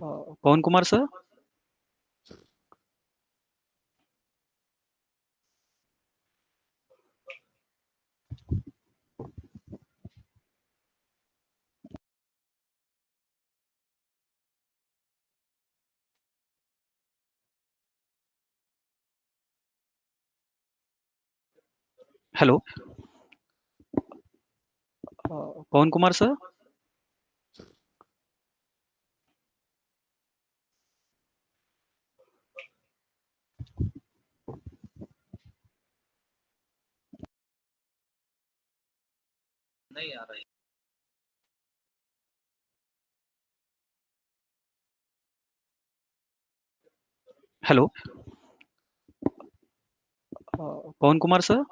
पवन Kumar sir. Hello. Pawan Kumar sir. नहीं आ रही. हेलो. पवन कुमार सर.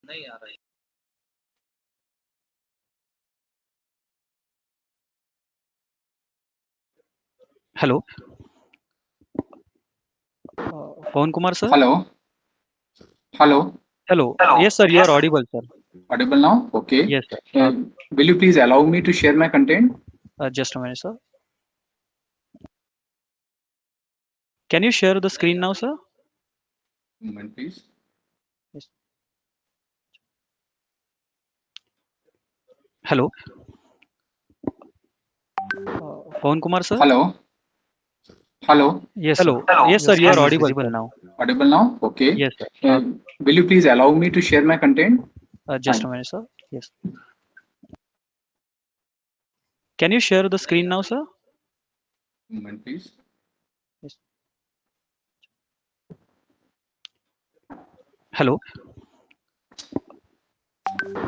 नहीं आ रही. Hello. Pawan Kumar sir. Hello. Hello. Hello. Yes, sir. You are audible, sir. Audible now? Okay. Yes, sir. Will you please allow me to share my content? Just a minute, sir. Can you share the screen now, sir? Moment, please. Yes. Hello. Pawan Kumar, sir. Hello. Hello. Yes, hello. Sir. Yes, sir. You are audible now. Audible now? Okay. Yes, sir. Will you please allow me to share my content? Just a minute, sir. Yes. Can you share the screen now, sir? Moment, please. Yes. Hello.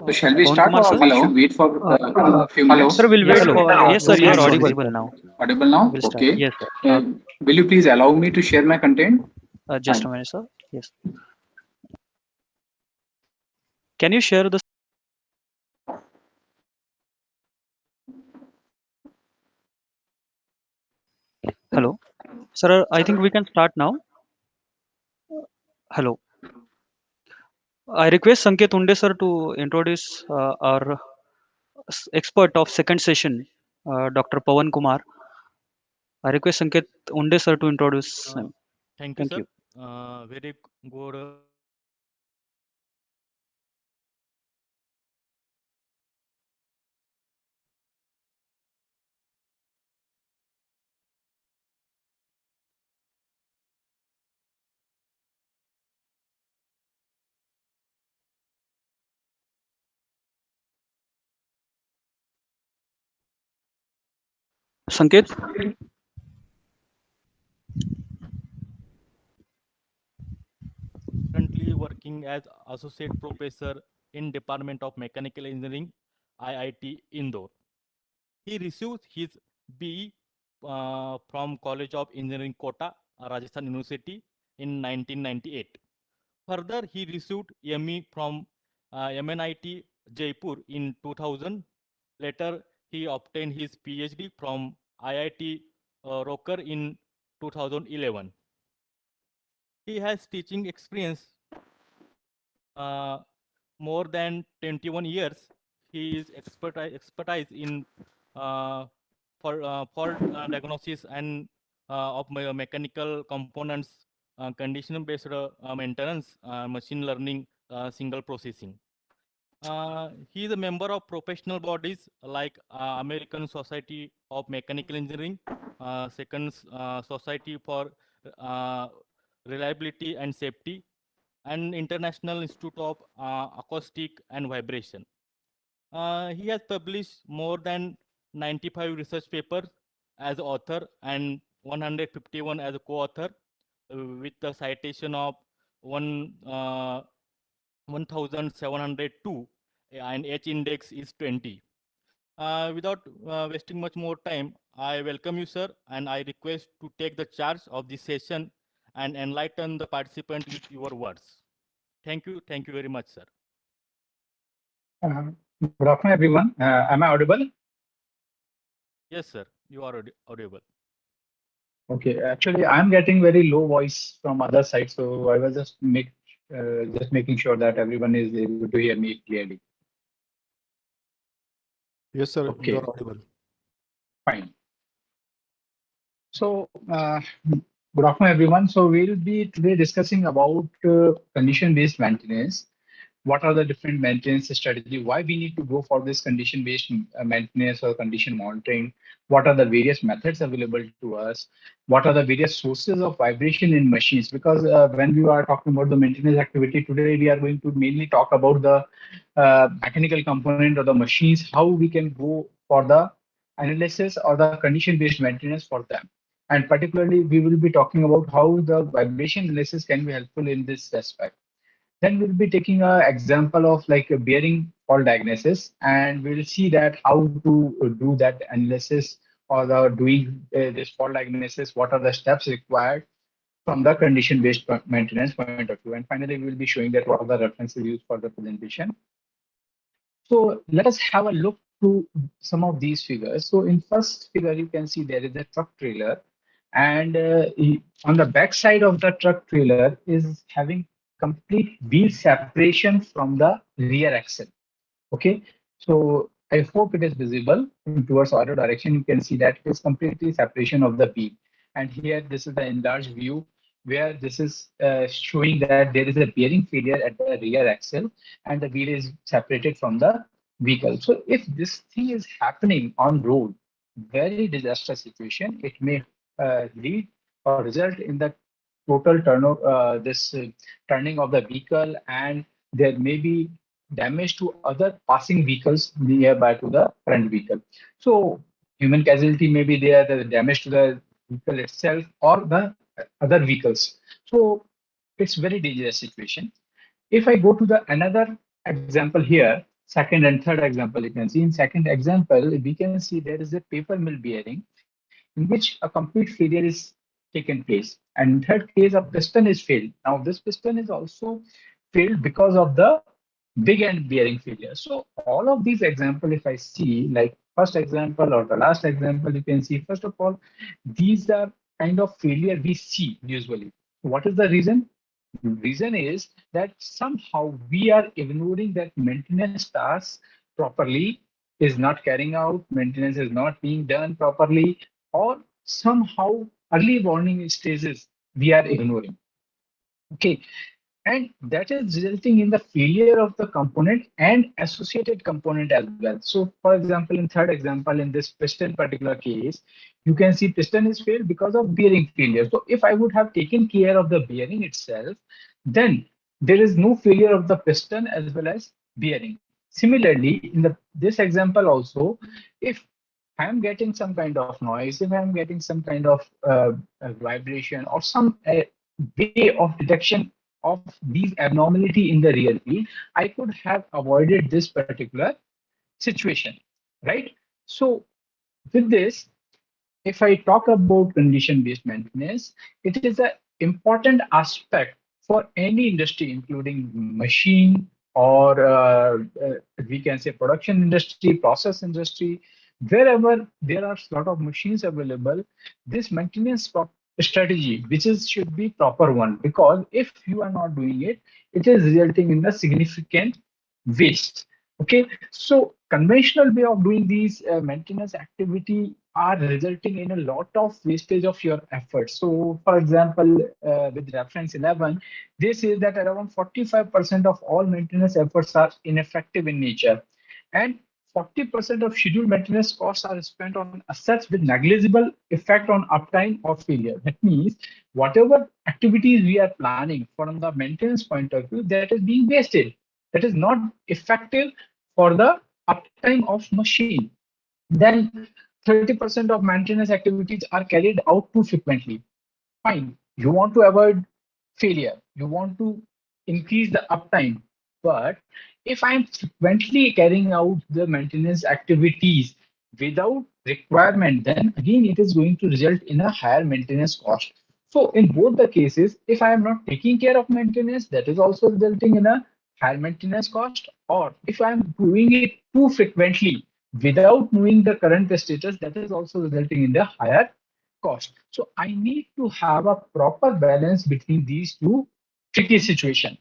So shall we Pawan start Kumar, or sir? we should wait for a few minutes? Sir, we'll wait for. Yes, sir. You are audible now. Audible now? We'll start. Okay. Yes, sir. Will you please allow me to share my content? Just a minute, sir. Yes. Can you share the? Hello. Sir, I think we can start now. Hello. I request Sanket Unde sir to introduce our expert of second session, Dr. Pawan Kumar. I request Sanket Unde sir to introduce him. Thank you, Thank you. sir. Very good. Sanket. Currently working as associate professor in Department of Mechanical Engineering, IIT Indore. He received his BE from College of Engineering Kota, Rajasthan University in 1998. Further, he received ME from MNIT Jaipur in 2000. Later, he obtained his PhD from IIT Roker in 2011. He has teaching experience more than 21 years. He is expertise in fault diagnosis and of mechanical components, condition-based maintenance, machine learning, single processing. He is a member of professional bodies like American Society of Mechanical Engineering, Second Society for Reliability and Safety, and International Institute of Acoustic and Vibration. He has published more than 95 research papers as author and 151 as a co-author with the citation of 1702 and H index is 20. Without wasting much more time, I welcome you, sir, and I request to take the charge of this session and enlighten the participant with your words. Thank you very much, sir. Good afternoon, everyone. Am I audible? Yes, sir, you are audible. Okay, actually, I'm getting very low voice from other side, so I was just making sure that everyone is able to hear me clearly. Yes, sir, you Okay, are audible. fine. So, good afternoon, everyone. So, we'll be today discussing about condition-based maintenance. What are the different maintenance strategy? Why we need to go for this condition-based maintenance or condition monitoring? What are the various methods available to us? What are the various sources of vibration in machines? Because when we are talking about the maintenance activity today, we are going to mainly talk about the mechanical component of the machines, how we can go for the analysis or the condition-based maintenance for them. And particularly, we will be talking about how the vibration analysis can be helpful in this aspect. Then we'll be taking an example of like a bearing fault diagnosis, and we'll see that how to do that analysis or the doing this fault diagnosis, what are the steps required from the condition-based maintenance point of view. And finally, we'll be showing that what are the references used for the presentation. So let us have a look to some of these figures. So in first figure, you can see there is a truck trailer, and on the back side of the truck trailer is having complete wheel separation from the rear axle. Okay, so I hope it is visible towards auto direction. You can see that it is completely separation of the wheel. And here, this is the enlarged view where this is showing that there is a bearing failure at the rear axle and the wheel is separated from the vehicle. So if this thing is happening on road, very disastrous situation, it may lead or result in the total turning of the vehicle, and there may be damage to other passing vehicles nearby to the front vehicle. So human casualty may be there, the damage to the vehicle itself or the other vehicles. So it's very dangerous situation. If I go to the another example here, second and third example, you can see in second example, we can see there is a paper mill bearing in which a complete failure is taken place. And in third case, a piston is failed. Now this piston is also failed because of the big end bearing failure. So all of these example, if I see like first example or the last example, you can see first of all, these are kind of failure we see usually. What is the reason? Reason is that somehow we are ignoring that maintenance tasks properly, is not carrying out, maintenance is not being done properly, or somehow early warning stages we are ignoring. Okay, and that is resulting in the failure of the component and associated component as well. So for example, in third example, in this piston particular case, you can see piston is failed because of bearing failure. So if I would have taken care of the bearing itself, then there is no failure of the piston as well as bearing. Similarly, in this example also, if I am getting some kind of noise, if I am getting some kind of vibration or some way of detection of these abnormality in the rear wheel, I could have avoided this particular situation, right? So with this, if I talk about condition-based maintenance, it is an important aspect for any industry, including machine or we can say production industry, process industry, wherever there are a lot of machines available, this maintenance strategy, which is should be proper one, because if you are not doing it, it is resulting in a significant waste. Okay, so conventional way of doing these maintenance activity are resulting in a lot of wastage of your efforts. So for example, with reference 11, they say that around 45% of all maintenance efforts are ineffective in nature, and 40% of scheduled maintenance costs are spent on assets with negligible effect on uptime or failure. That means whatever activities we are planning from the maintenance point of view, that is being wasted. That is not effective for the uptime of machine. Then 30% of maintenance activities are carried out too frequently. Fine, you want to avoid failure, you want to increase the uptime, but if I'm frequently carrying out the maintenance activities without requirement, then again it is going to result in a higher maintenance cost. So in both the cases, if I am not taking care of maintenance, that is also resulting in a higher maintenance cost, or if I am doing it too frequently without knowing the current status, that is also resulting in the higher cost. So I need to have a proper balance between these two tricky situations,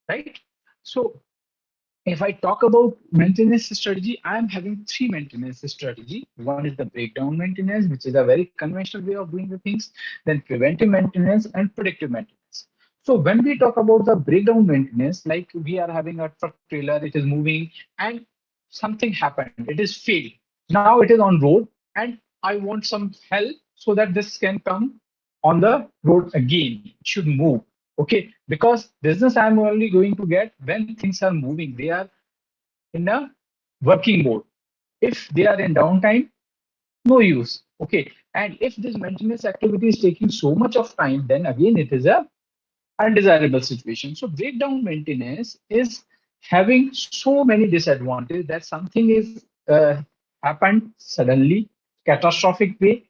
right? So if I talk about maintenance strategy, I am having three maintenance strategy. One is the breakdown maintenance, which is a very conventional way of doing the things, then preventive maintenance and predictive maintenance. So when we talk about the breakdown maintenance, like we are having a truck trailer, it is moving and something happened, it is failed. Now it is on road and I want some help so that this can come on the road again, it should move. Okay, because business I'm only going to get when things are moving, they are in a working mode. If they are in downtime, no use. Okay, and if this maintenance activity is taking so much of time, then again it is a undesirable situation. So breakdown maintenance is having so many disadvantages that something is happened suddenly, catastrophic way,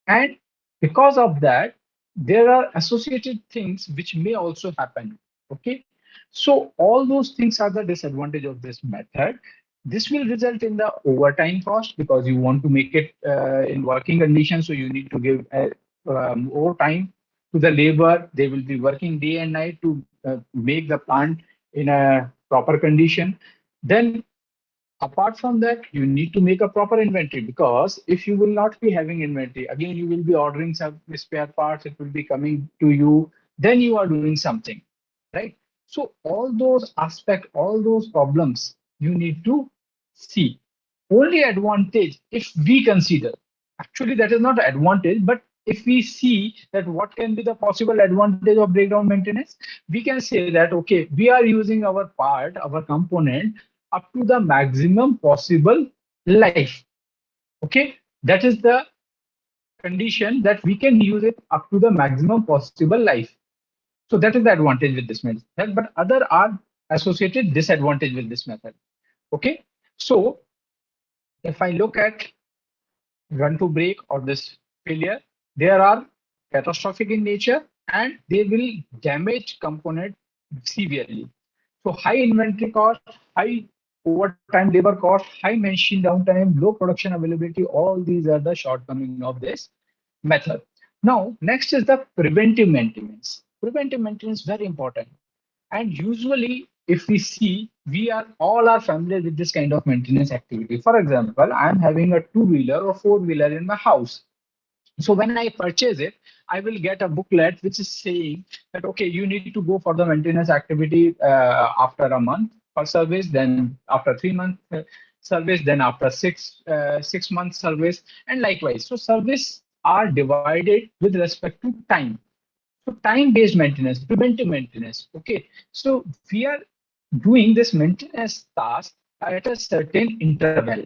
and because of that, there are associated things which may also happen. Okay, so all those things are the disadvantage of this method. This will result in the overtime cost because you want to make it in working conditions, so you need to give more time to the labor. They will be working day and night to make the plant in a proper condition. Then apart from that, you need to make a proper inventory, because if you will not be having inventory, again you will be ordering some spare parts, it will be coming to you, then you are doing something, right? So all those aspects, all those problems you need to see. Only advantage, if we consider, actually that is not advantage, but if we see that what can be the possible advantage of breakdown maintenance, we can say that okay, we are using our part, our component up to the maximum possible life. Okay, that is the condition, that we can use it up to the maximum possible life. So that is the advantage with this method, but other are associated disadvantage with this method. Okay, so if I look at run to break or this failure, there are catastrophic in nature and they will damage component severely. So high inventory cost, high overtime labor cost, high machine downtime, low production availability, all these are the shortcomings of this method. Now, next is the preventive maintenance. Preventive maintenance is very important. And usually, if we see, we are all are familiar with this kind of maintenance activity. For example, I'm having a two-wheeler or four-wheeler in my house. So when I purchase it, I will get a booklet which is saying that, okay, you need to go for the maintenance activity after a month for service, then after 3 months service, then after 6 months service, and likewise. So service are divided with respect to time. So time-based maintenance, preventive maintenance. Okay, so we are doing this maintenance task at a certain interval.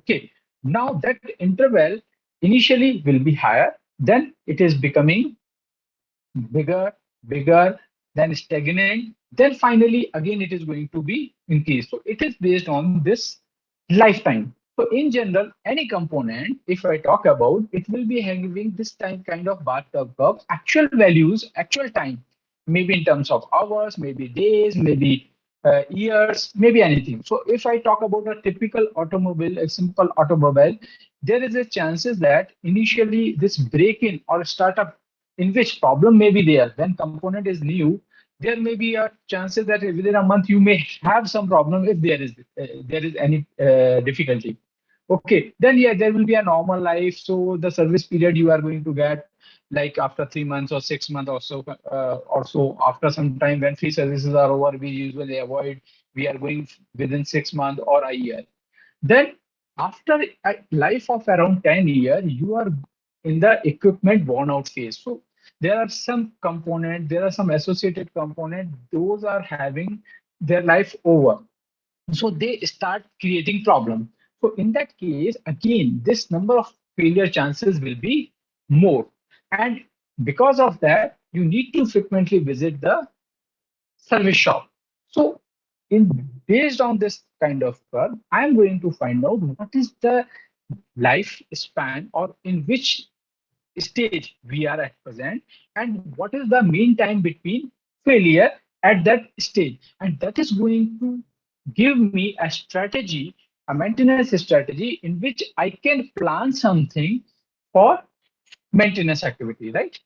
Okay, now that interval initially will be higher, then it is becoming bigger, bigger, then stagnant, then finally again it is going to be increased. So it is based on this lifetime. So in general, any component, if I talk about, it will be having this time kind of bathtub curve, actual values, actual time, maybe in terms of hours, maybe days, maybe years, maybe anything. So if I talk about a typical automobile, a simple automobile, there is a chances that initially this break-in or startup in which problem may be there when component is new, there may be a chances that within a month you may have some problem if there is any difficulty. Okay, then yeah, there will be a normal life. So the service period you are going to get like after 3 months or 6 months or so after some time when free services are over, we usually avoid. We are going within 6 months or a year. Then after a life of around 10 years, you are in the equipment worn out phase. So there are some component, there are some associated component, those are having their life over. So they start creating problem. So in that case, again, this number of failure chances will be more. And because of that, you need to frequently visit the service shop. So in based on this kind of curve, I'm going to find out what is the lifespan or in which stage we are at present, and what is the mean time between failure at that stage. And that is going to give me a strategy, a maintenance strategy in which I can plan something for maintenance activity, right?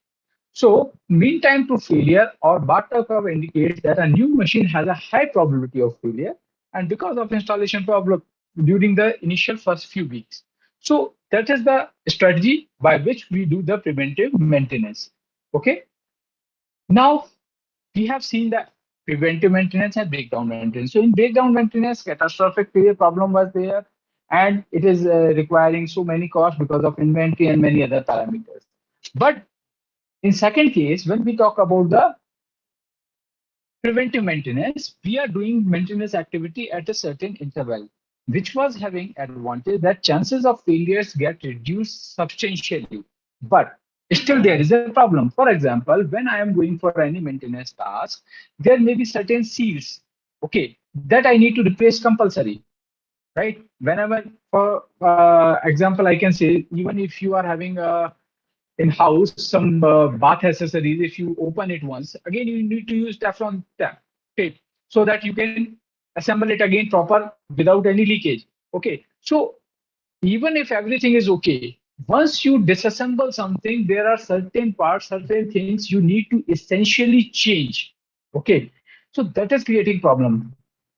So mean time to failure or Bartok curve indicates that a new machine has a high probability of failure, and because of installation problem during the initial first few weeks. So that is the strategy by which we do the preventive maintenance. Okay. Now we have seen that preventive maintenance and breakdown maintenance. So in breakdown maintenance, catastrophic failure problem was there, and it is requiring so many costs because of inventory and many other parameters. But in second case, when we talk about the preventive maintenance, we are doing maintenance activity at a certain interval, which was having advantage that chances of failures get reduced substantially. But still there is a problem. For example, when I am going for any maintenance task, there may be certain seals, okay, that I need to replace compulsory, right? Whenever, for example, I can say, even if you are having a in house some bath accessories, if you open it once again, you need to use Teflon tape so that you can assemble it again proper without any leakage. Okay, so even if everything is okay, once you disassemble something, there are certain parts, certain things you need to essentially change. Okay, so that is creating problem.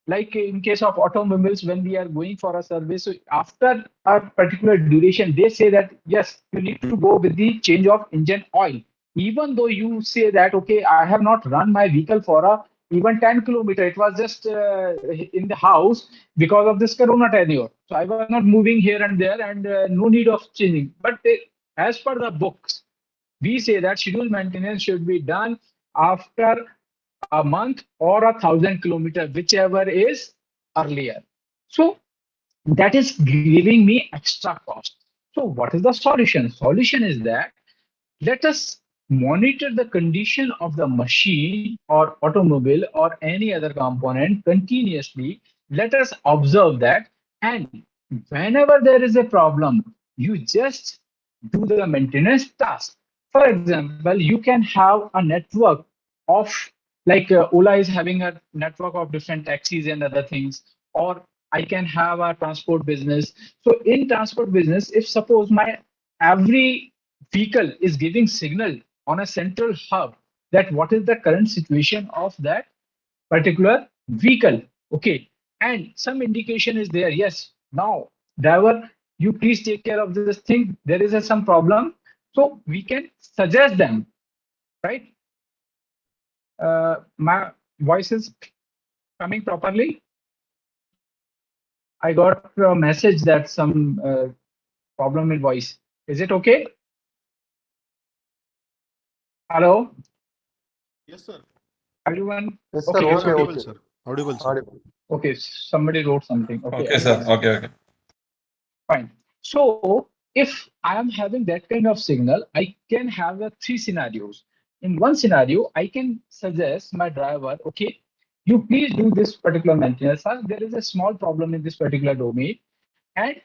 Like in case of automobiles, when we are going for a service, so after a particular duration, they say that yes, you need to go with the change of engine oil. Even though you say that, okay, I have not run my vehicle for a even 10 kilometer, it was just in the house because of this corona tenure. So I was not moving here and there, and no need of changing. But as per the books, we say that scheduled maintenance should be done after a month or 1,000 kilometers, whichever is earlier. So that is giving me extra cost. So what is the solution? Solution is that let us monitor the condition of the machine or automobile or any other component continuously. Let us observe that, and whenever there is a problem, you just do the maintenance task. For example, you can have a network of, like Ola is having a network of different taxis and other things, or I can have a transport business. So in transport business, if suppose my every vehicle is giving signal on a central hub that what is the current situation of that particular vehicle, okay, and some indication is there, yes, now driver, you please take care of this thing, there is some problem, so we can suggest them, right? My voice is coming properly. I got a message that some problem in voice. Is it okay? Hello? Yes, sir. Everyone? Yes, Okay, sir. Yes, Okay, audible, okay. sir. Audible, sir. Audible. okay, somebody wrote something. Okay, Okay, sir. anyways, Okay. fine. So if I am having that kind of signal, I can have three scenarios. In one scenario, I can suggest my driver, okay, you please do this particular maintenance. There is a small problem in this particular domain, and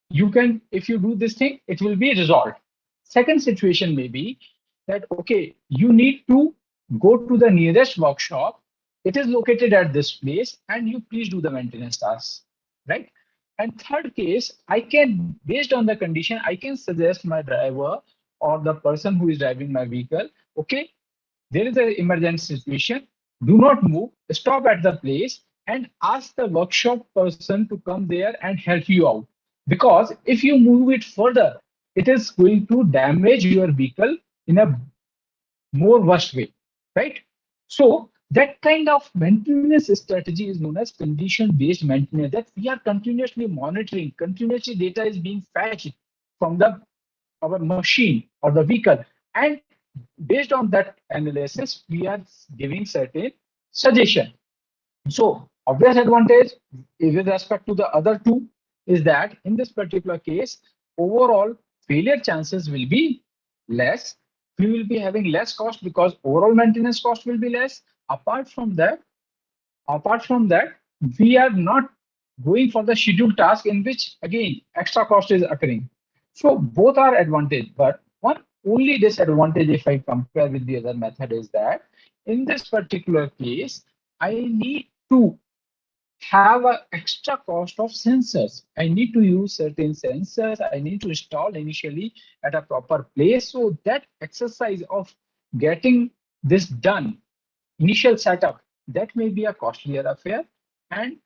you can, if you do this thing, it will be resolved. Second situation may be that, okay, you need to go to the nearest workshop. It is located at this place, and you please do the maintenance tasks, right? And third case, I can, based on the condition, I can suggest my driver or the person who is driving my vehicle, okay, there is an emergency situation, do not move, stop at the place and ask the workshop person to come there and help you out. Because if you move it further, it is going to damage your vehicle in a more worst way, right? So that kind of maintenance strategy is known as condition-based maintenance, that we are continuously monitoring, continuously data is being fetched from the our machine or the vehicle, and based on that analysis, we are giving certain suggestion. So obvious advantage with respect to the other two is that in this particular case, overall failure chances will be less. We will be having less cost because overall maintenance cost will be less. Apart from that, we are not going for the scheduled task in which again extra cost is occurring. So both are advantage, but one only disadvantage if I compare with the other method is that in this particular case, I need to have an extra cost of sensors. I need to use certain sensors. I need to install initially at a proper place. So that exercise of getting this done, initial setup, that may be a costlier affair. And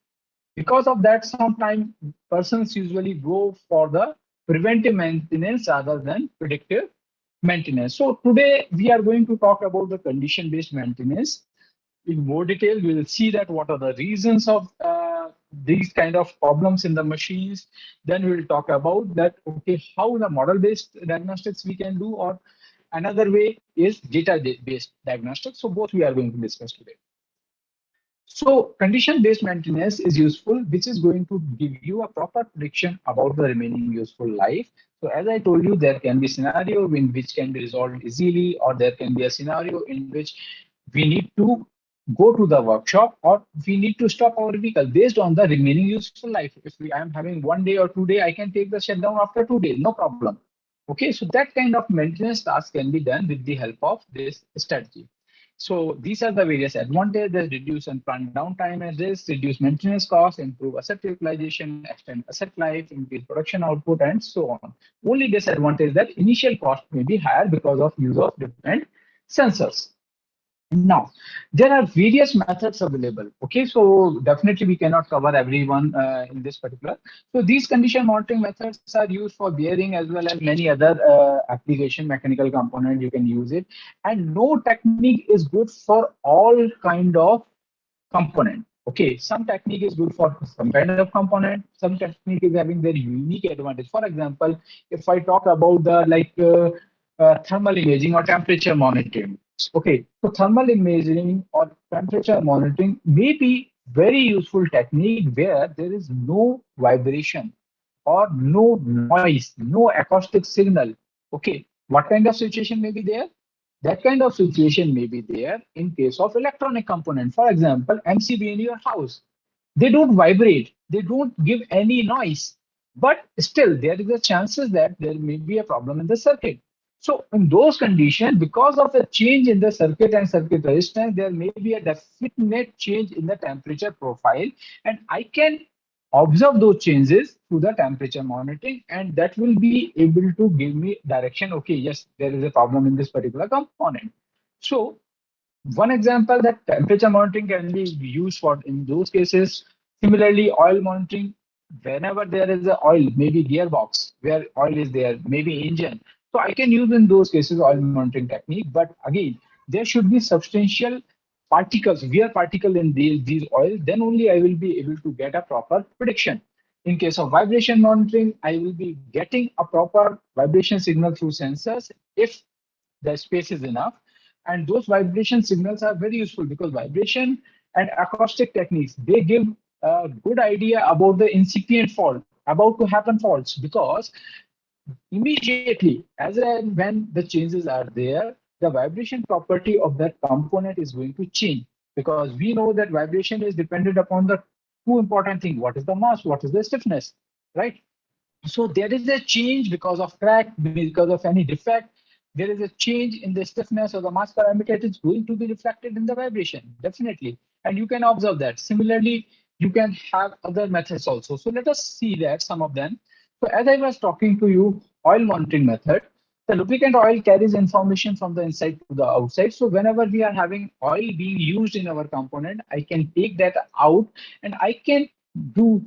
because of that, sometimes persons usually go for the preventive maintenance rather than predictive maintenance. So today we are going to talk about the condition-based maintenance in more detail. We will see that what are the reasons of these kind of problems in the machines. Then we will talk about that, okay, how the model-based diagnostics we can do, or another way is data-based diagnostics. So both we are going to discuss today. So condition-based maintenance is useful, which is going to give you a proper prediction about the remaining useful life. So as I told you, there can be scenario in which can be resolved easily, or there can be a scenario in which we need to go to the workshop, or we need to stop our vehicle based on the remaining useful life. If I am having 1 day or 2 days, I can take the shutdown after 2 days, no problem. Okay, so that kind of maintenance task can be done with the help of this strategy. So these are the various advantages: reduce unplanned downtime and risk, reduce maintenance costs, improve asset utilization, extend asset life, increase production output, and so on. Only disadvantage that initial cost may be higher because of use of different sensors. Now, there are various methods available. Okay, so definitely we cannot cover everyone in this particular. So these condition monitoring methods are used for bearing as well as many other application mechanical component. You can use it, and no technique is good for all kind of component. Okay, some technique is good for some kind of component. Some technique is having very unique advantage. For example, if I talk about the thermal imaging or temperature monitoring. Okay, so thermal imaging or temperature monitoring may be very useful technique where there is no vibration or no noise, no acoustic signal. Okay, what kind of situation may be there? That kind of situation may be there in case of electronic component. For example, MCB in your house. They don't vibrate. They don't give any noise. But still, there is a chances that there may be a problem in the circuit. So in those conditions, because of a change in the circuit and circuit resistance, there may be a definite change in the temperature profile. And I can observe those changes through the temperature monitoring, and that will be able to give me direction. Okay, yes, there is a problem in this particular component. So one example that temperature monitoring can be used for in those cases. Similarly, oil monitoring, whenever there is a oil, maybe gearbox where oil is there, maybe engine. So I can use in those cases oil monitoring technique. But again, there should be substantial particles, wear particle in these oils. Then only I will be able to get a proper prediction. In case of vibration monitoring, I will be getting a proper vibration signal through sensors if the space is enough. And those vibration signals are very useful because vibration and acoustic techniques, they give a good idea about the incipient fault, about to happen faults, because immediately as and when the changes are there, the vibration property of that component is going to change, because we know that vibration is dependent upon the two important things: what is the mass, what is the stiffness, right? So there is a change because of crack, because of any defect. There is a change in the stiffness or the mass parameter. It is going to be reflected in the vibration, definitely. And you can observe that. Similarly, you can have other methods also. So let us see that some of them. So as I was talking to you, oil monitoring method, the lubricant oil carries information from the inside to the outside. So whenever we are having oil being used in our component, I can take that out and I can do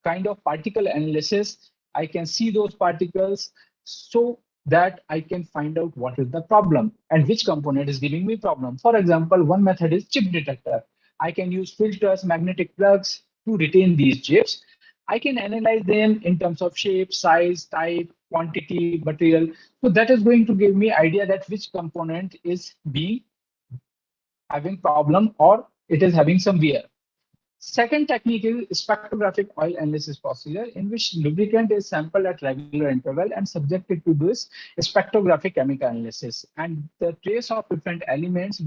kind of particle analysis. I can see those particles so that I can find out what is the problem and which component is giving me problem. For example, one method is chip detector. I can use filters, magnetic plugs to retain these chips. I can analyze them in terms of shape, size, type, quantity, material. So that is going to give me idea that which component is being having problem or it is having some wear. Second technique is spectrographic oil analysis procedure, in which lubricant is sampled at regular interval and subjected to this spectrographic chemical analysis. And the trace of different elements,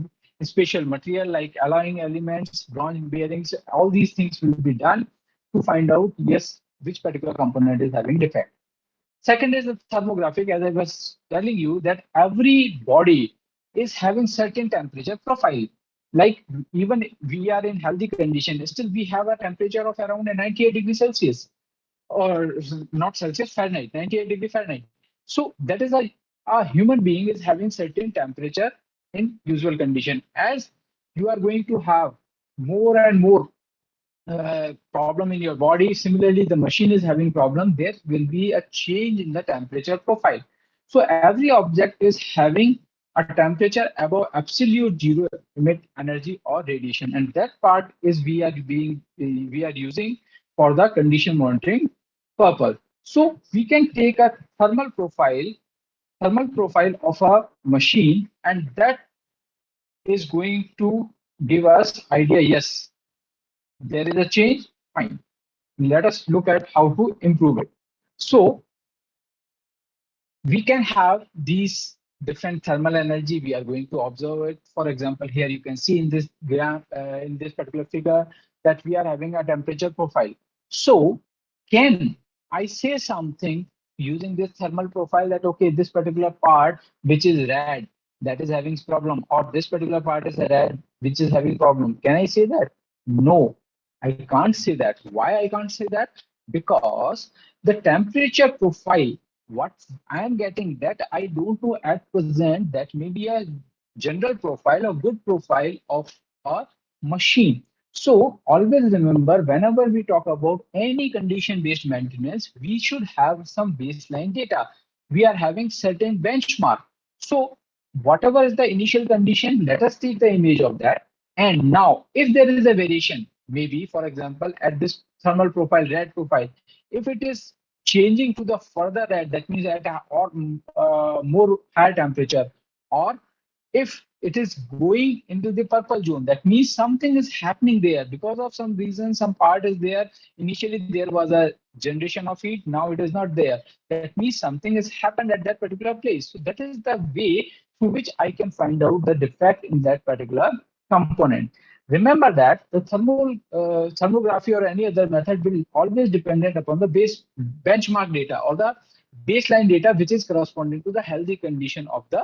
special material like alloying elements, bronze bearings, all these things will be done to find out, yes, which particular component is having defect. Second is the thermographic, as I was telling you, that every body is having certain temperature profile. Like even we are in healthy condition, still we have a temperature of around 98 degrees Celsius, or not Celsius, Fahrenheit, 98 degree Fahrenheit. So that is a human being is having certain temperature in usual condition. As you are going to have more and more problem in your body, similarly the machine is having problem, there will be a change in the temperature profile. So every object is having a temperature above absolute zero emit energy or radiation, and that part is we are using for the condition monitoring purpose. So we can take a thermal profile of a machine, and that is going to give us idea, yes, there is a change, fine. Let us look at how to improve it. So we can have these different thermal energy. We are going to observe it. For example, here you can see in this graph, in this particular figure, that we are having a temperature profile. So can I say something using this thermal profile that, okay, this particular part which is red, that is having problem, or this particular part is red which is having problem? Can I say that? No, I can't say that. Why I can't say that? Because the temperature profile, what I am getting, that I don't know at present, that may be a general profile or good profile of a machine. So always remember, whenever we talk about any condition-based maintenance, we should have some baseline data. We are having certain benchmark. So whatever is the initial condition, let us take the image of that. And now, if there is a variation, maybe for example, at this thermal profile, red profile, if it is changing to the further red, that means at a or more higher temperature, or if it is going into the purple zone, that means something is happening there. Because of some reason, some part is there. Initially there was a generation of heat, now it is not there. That means something has happened at that particular place. So that is the way through which I can find out the defect in that particular component. Remember that the thermography or any other method will always dependent upon the base benchmark data or the baseline data, which is corresponding to the healthy condition of the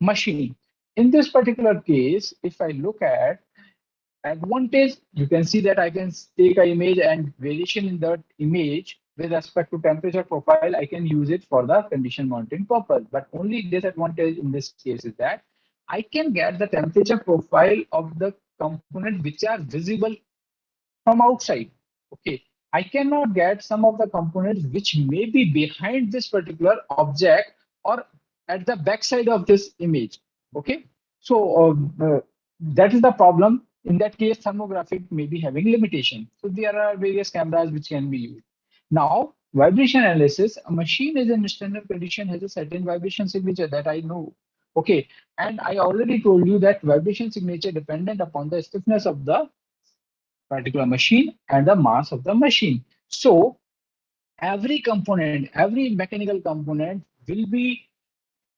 machine. In this particular case, if I look at advantage, you can see that I can take an image, and variation in that image with respect to temperature profile, I can use it for the condition monitoring purpose. But only disadvantage in this case is that I can get the temperature profile of the component which are visible from outside. Okay, I cannot get some of the components which may be behind this particular object or at the back side of this image. Okay, so that is the problem. In that case, thermographic may be having limitation. So there are various cameras which can be used. Now, vibration analysis, a machine is in standard condition, has a certain vibration signature that I know. Okay, and I already told you that vibration signature dependent upon the stiffness of the particular machine and the mass of the machine. So every component, every mechanical component will be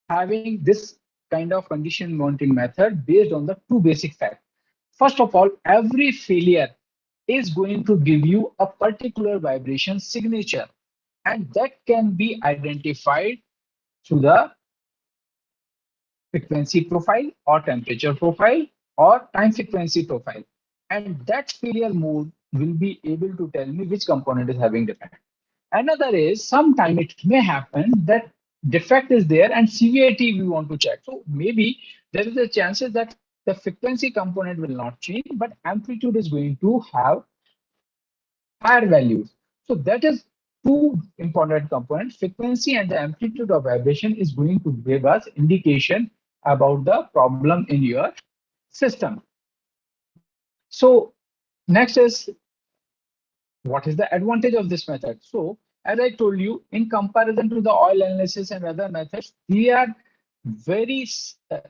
having this kind of condition monitoring method based on the two basic facts. First of all, every failure is going to give you a particular vibration signature, and that can be identified through the frequency profile or temperature profile or time frequency profile. And that failure mode will be able to tell me which component is having defect. Another is sometime it may happen that defect is there and severity we want to check. So maybe there is a chances that the frequency component will not change, but amplitude is going to have higher values. So that is two important components. Frequency and the amplitude of vibration is going to give us indication about the problem in your system. So next is, what is the advantage of this method? So as I told you, in comparison to the oil analysis and other methods, we are very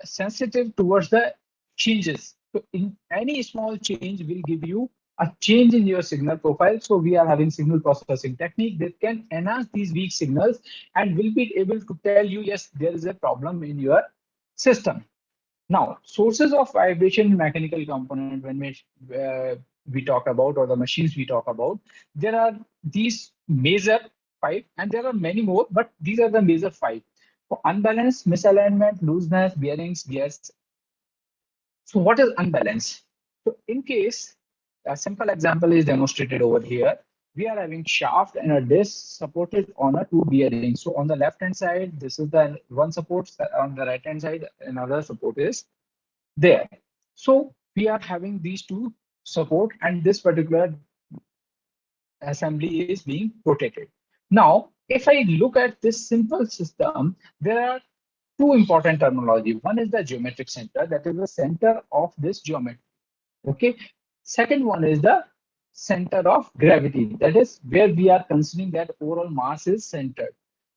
sensitive towards the changes. So in any small change will give you a change in your signal profile. So we are having signal processing technique that can enhance these weak signals and will be able to tell you, yes, there is a problem in your system. Now, sources of vibration in mechanical component, when we talk about, or the machines we talk about, there are these major five, and there are many more, but these are the major five. For unbalance, misalignment, looseness, bearings, gears, So what is unbalance? So in case a simple example is demonstrated over here, we are having shaft and a disc supported on a two bearing. So on the left hand side, this is the one support. On the right hand side, another support is there. So we are having these two support, and this particular assembly is being rotated. Now, if I look at this simple system, there are two important terminology. One is the geometric center, that is the center of this geometry. Okay. Second one is the center of gravity, that is where we are considering that overall mass is centered.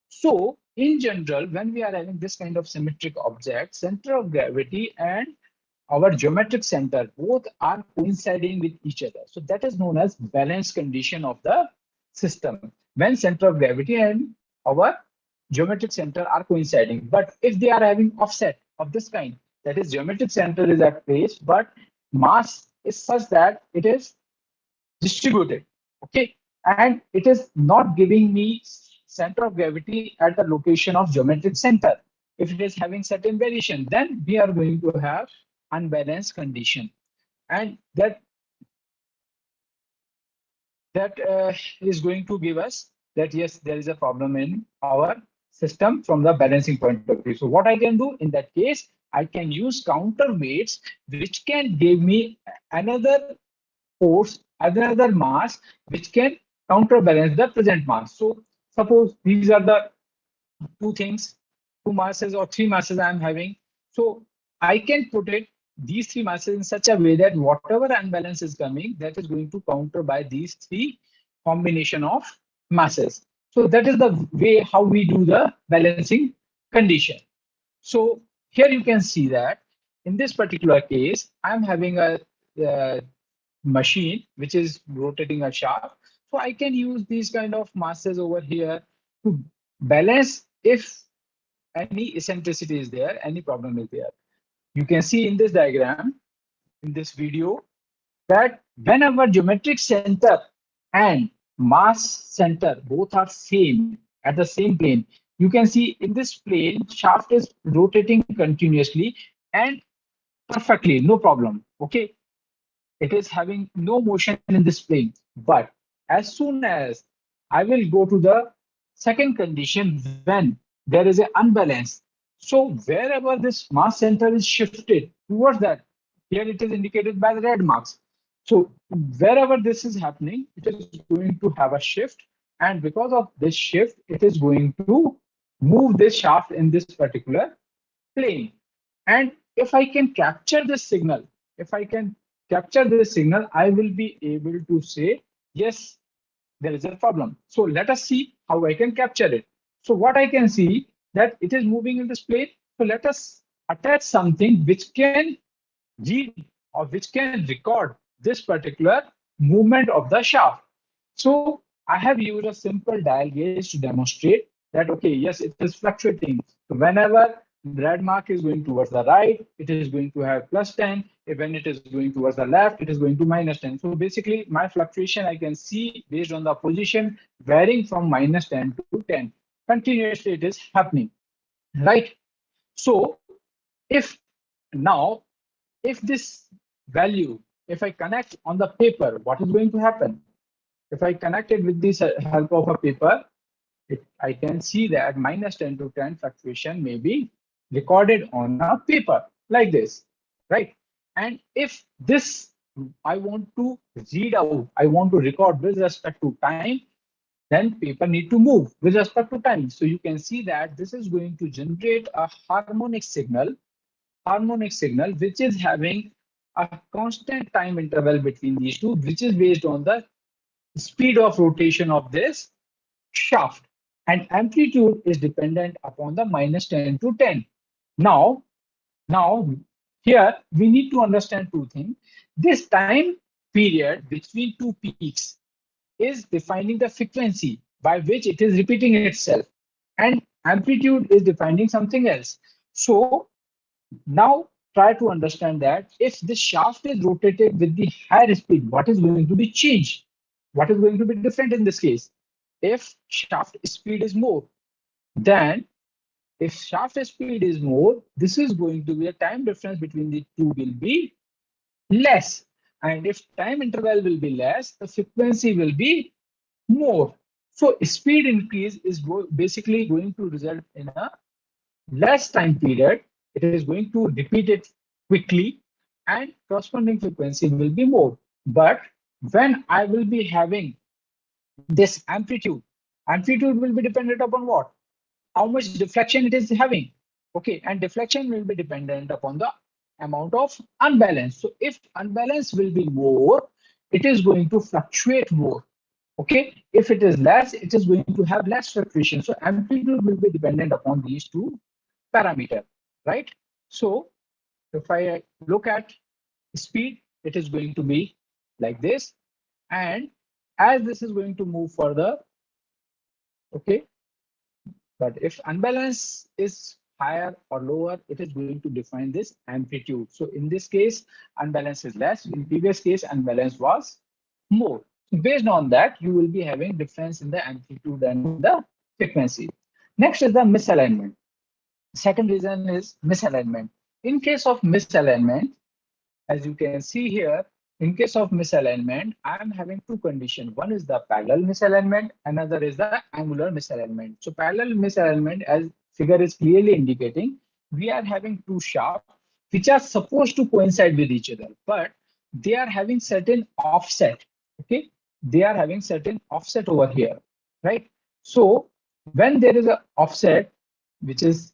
So in general, when we are having this kind of symmetric object, center of gravity and our geometric center both are coinciding with each other. So that is known as balance condition of the system, when center of gravity and our geometric center are coinciding. But if they are having offset of this kind, that is geometric center is at place, but mass is such that it is distributed, okay, and it is not giving me center of gravity at the location of geometric center. If it is having certain variation, then we are going to have unbalanced condition, and that is going to give us that yes, there is a problem in our system from the balancing point of view. So what I can do in that case, I can use counterweights which can give me another force, another mass which can counterbalance the present mass. So suppose these are the two things, two masses or three masses I am having. So I can put it these three masses in such a way that whatever unbalance is coming, that is going to counter by these three combination of masses. So that is the way how we do the balancing condition. So here you can see that in this particular case, I'm having a machine which is rotating a shaft. So I can use these kind of masses over here to balance if any eccentricity is there, any problem is there. You can see in this diagram, in this video, that whenever geometric center and mass center both are same at the same plane, you can see in this plane, shaft is rotating continuously and perfectly, no problem. Okay, it is having no motion in this plane. But as soon as I will go to the second condition when there is an unbalance, so wherever this mass center is shifted towards that, here it is indicated by the red marks. So wherever this is happening, it is going to have a shift. And because of this shift, it is going to move this shaft in this particular plane. And if I can capture this signal, if I can capture this signal, I will be able to say, yes, there is a problem. So let us see how I can capture it. So what I can see that it is moving in this plane. So let us attach something which can read or which can record this particular movement of the shaft. So I have used a simple dial gauge to demonstrate that, okay, yes, it is fluctuating. So whenever red mark is going towards the right, it is going to have plus 10. When it is going towards the left, it is going to minus 10. So basically my fluctuation I can see based on the position varying from minus 10 to 10. Continuously it is happening, right? So if now, if this value, if I connect on the paper, what is going to happen? If I connect it with this help of a paper, I can see that minus 10 to 10 fluctuation may be recorded on a paper like this, right? And if this I want to read out, I want to record with respect to time, then paper need to move with respect to time. So you can see that this is going to generate a harmonic signal, which is having a constant time interval between these two, which is based on the speed of rotation of this shaft, and amplitude is dependent upon the minus 10 to 10. Now, here we need to understand two things. This time period between two peaks is defining the frequency by which it is repeating itself, and amplitude is defining something else. So now try to understand that if the shaft is rotated with the higher speed, what is going to be changed? What is going to be different in this case? If shaft speed is more, then If shaft speed is more, this is going to be a time difference between the two will be less. And if time interval will be less, the frequency will be more. So speed increase is basically going to result in a less time period. It is going to repeat it quickly and corresponding frequency will be more. But when I will be having this amplitude will be dependent upon what? How much deflection it is having. Okay, and deflection will be dependent upon the amount of unbalance. So if unbalance will be more, it is going to fluctuate more. Okay, if it is less, it is going to have less fluctuation. So amplitude will be dependent upon these two parameters, right? So if I look at speed, it is going to be like this. And as this is going to move further, okay, but if unbalance is higher or lower, it is going to define this amplitude. So in this case, unbalance is less. In previous case, unbalance was more. So based on that, you will be having difference in the amplitude and the frequency. Next is the misalignment. Second reason is misalignment. In case of misalignment, as you can see here, in case of misalignment, I am having two conditions. One is the parallel misalignment, another is the angular misalignment. So parallel misalignment, as figure is clearly indicating, we are having two shafts which are supposed to coincide with each other, but they are having certain offset. Okay, they are having certain offset over here, right? So when there is an offset, which is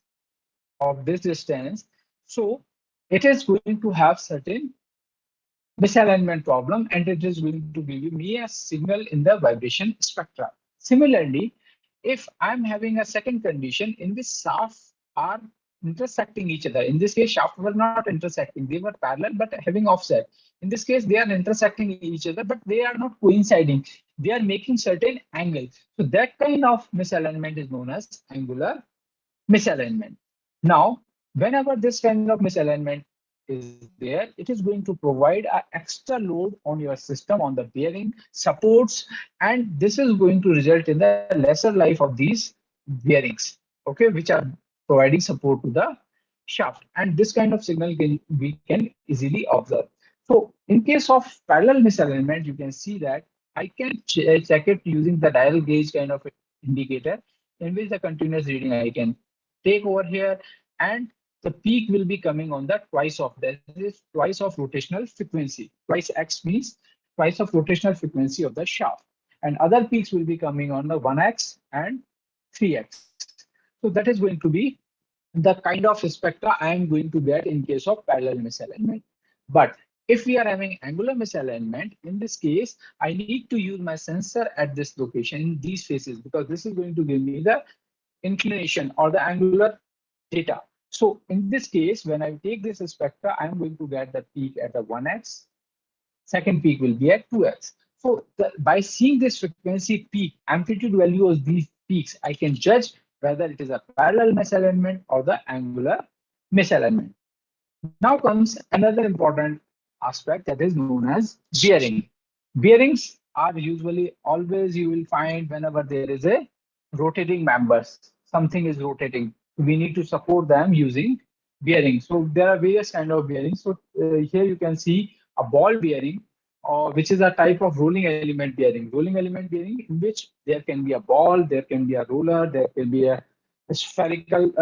of this distance, so it is going to have certain misalignment problem, and it is going to give me a signal in the vibration spectra. Similarly, if I'm having a second condition in which shafts are intersecting each other, in this case, shafts were not intersecting, they were parallel but having offset. In this case, they are intersecting each other, but they are not coinciding. They are making certain angles. So that kind of misalignment is known as angular misalignment. Now, whenever this kind of misalignment is there, it is going to provide an extra load on your system, on the bearing, supports, and this is going to result in the lesser life of these bearings, okay, which are providing support to the shaft. And this kind of signal we can easily observe. So in case of parallel misalignment, you can see that I can check it using the dial gauge kind of indicator, in which the continuous reading I can take over here, and the peak will be coming on the twice of, that is twice of rotational frequency. Twice x means twice of rotational frequency of the shaft, and other peaks will be coming on the 1x and 3x. So that is going to be the kind of spectra I am going to get in case of parallel misalignment. But if we are having angular misalignment, in this case, I need to use my sensor at this location in these phases, because this is going to give me the inclination or the angular data. So in this case, when I take this spectra, I'm going to get the peak at the 1x, second peak will be at 2x. So by seeing this frequency peak, amplitude value of these peaks, I can judge whether it is a parallel misalignment or the angular misalignment. Now comes another important aspect, that is known as bearing. Bearings are usually always, you will find whenever there is a rotating members, something is rotating, we need to support them using bearings. So there are various kind of bearings. So here you can see a ball bearing, which is a type of rolling element bearing. Rolling element bearing in which there can be a ball, there can be a roller, there can be a spherical,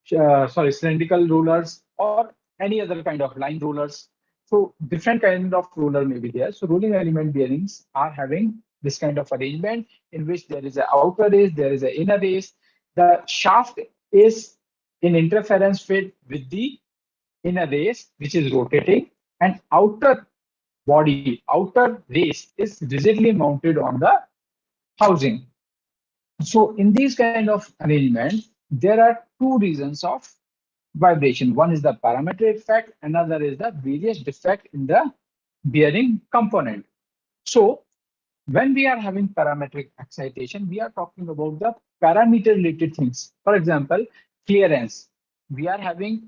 cylindrical rollers, or any other kind of line rollers. So different kind of roller may be there. So rolling element bearings are having this kind of arrangement in which there is an outer race, there is an inner race. The shaft is in interference fit with the inner race, which is rotating, and outer body, outer race is rigidly mounted on the housing. So in these kind of arrangements, there are two reasons of vibration. One is the parametric effect, another is the various defect in the bearing component. So when we are having parametric excitation, we are talking about the parameter related things. For example, clearance. We are having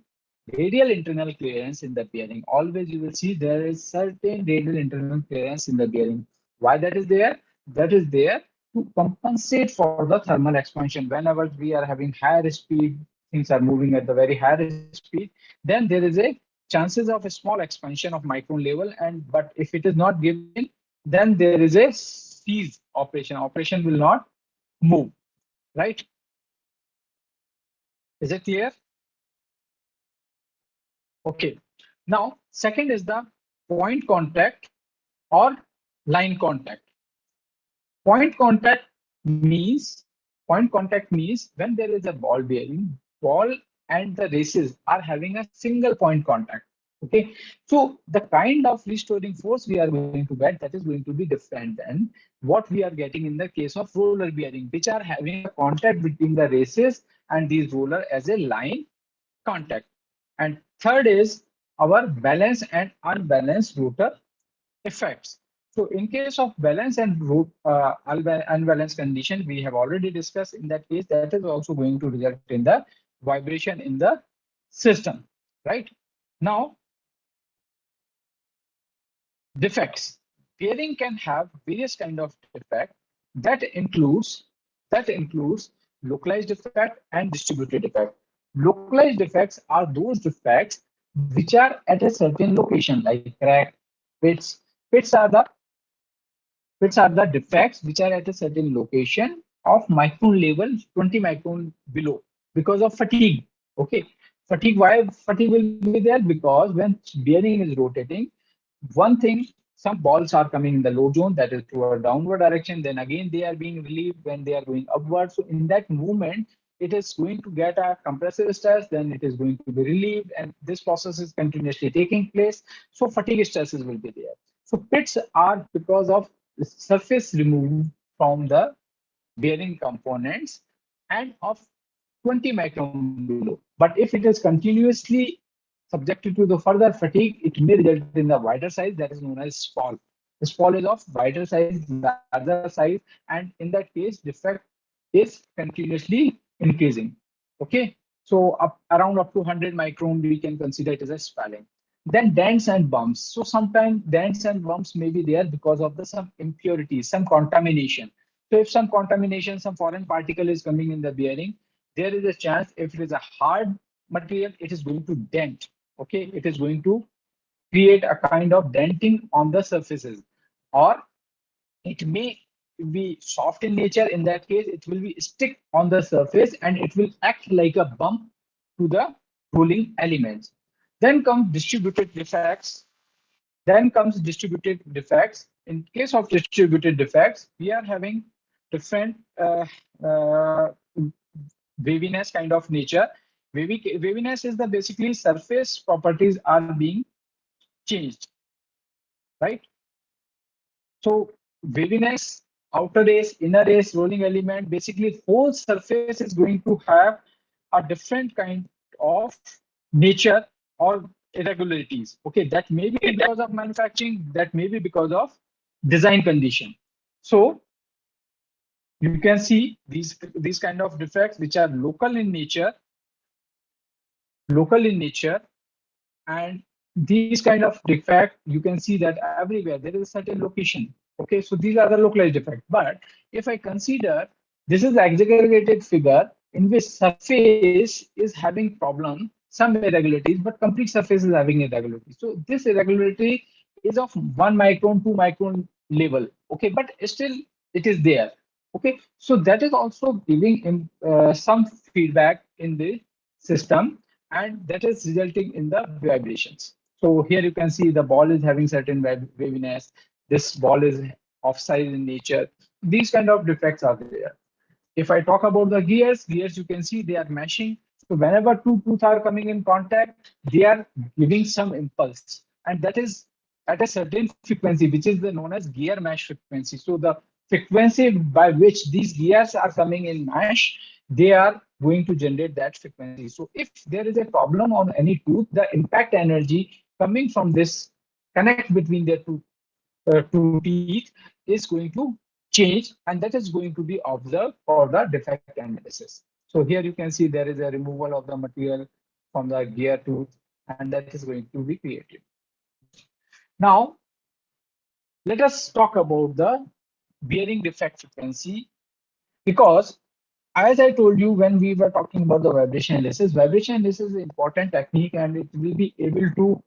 radial internal clearance in the bearing. Always you will see there is certain radial internal clearance in the bearing. Why that is there? That is there to compensate for the thermal expansion. Whenever we are having higher speed, things are moving at the very high speed, then there is a chances of a small expansion of micron level. And but if it is not given, then there is a cease operation. Operation will not move, right? Is it clear? Okay. Now, second is the point contact or line contact. Point contact means when there is a ball bearing, ball and the races are having a single point contact. Okay, so the kind of restoring force we are going to get, that is going to be different than what we are getting in the case of roller bearing, which are having a contact between the races and these roller as a line contact. And third is our balance and unbalanced rotor effects. So in case of balance and unbalanced condition, we have already discussed. In that case, that is also going to result in the vibration in the system, right? Now, defects. Bearing can have various kind of defect. That includes localized defect and distributed defect. Localized defects are those defects which are at a certain location, like crack, pits. Pits are the defects which are at a certain location of micron level, 20 micron below, because of fatigue. Okay, fatigue. Why fatigue will be there? Because when bearing is rotating, one thing, some balls are coming in the load zone, that is toward downward direction. Then again, they are being relieved when they are going upward. So in that movement, it is going to get a compressive stress, then it is going to be relieved, and this process is continuously taking place. So fatigue stresses will be there. So pits are because of surface removed from the bearing components and of 20 micron below. But if it is continuously subjected to the further fatigue, it may result in the wider size, that is known as fall. This fall is of wider size, larger size, and in that case, defect is continuously increasing. Okay, so around up to 100 micron, we can consider it as a swelling. Then dents and bumps. So sometimes dents and bumps may be there because of the some impurities, some contamination. So if some contamination, some foreign particle is coming in the bearing, there is a chance, if it is a hard material, it is going to dent. Okay, it is going to create a kind of denting on the surfaces, or it may be soft in nature. In that case, it will be stick on the surface and it will act like a bump to the rolling elements. Then comes distributed defects. In case of distributed defects, we are having different waviness kind of nature. Waviness is the basically surface properties are being changed, right? So waviness, outer race, inner race, rolling element, basically whole surface is going to have a different kind of nature or irregularities. Okay, that may be because of manufacturing, that may be because of design condition. So you can see these kind of defects which are local in nature, and these kind of defect, you can see that everywhere there is a certain location. Okay, so these are the localized defect. But if I consider this is the exaggerated figure in which surface is having problem, some irregularities, but complete surface is having irregularity. So this irregularity is of 1 micron, 2 micron level. Okay, but still it is there. Okay, so that is also giving some feedback in the system, and that is resulting in the vibrations. So here you can see the ball is having certain waviness. This ball is off size in nature. These kind of defects are there. If I talk about the gears, you can see they are meshing. So whenever two tooth are coming in contact, they are giving some impulse, and that is at a certain frequency, which is the known as gear mesh frequency. So the frequency by which these gears are coming in mesh, they are going to generate that frequency. So if there is a problem on any tooth, the impact energy coming from this connect between the two teeth is going to change, and that is going to be observed for the defect analysis. So here you can see there is a removal of the material from the gear tooth, and that is going to be created. Now, let us talk about the bearing defect frequency, because as I told you when we were talking about the vibration analysis is an important technique, and it will be able to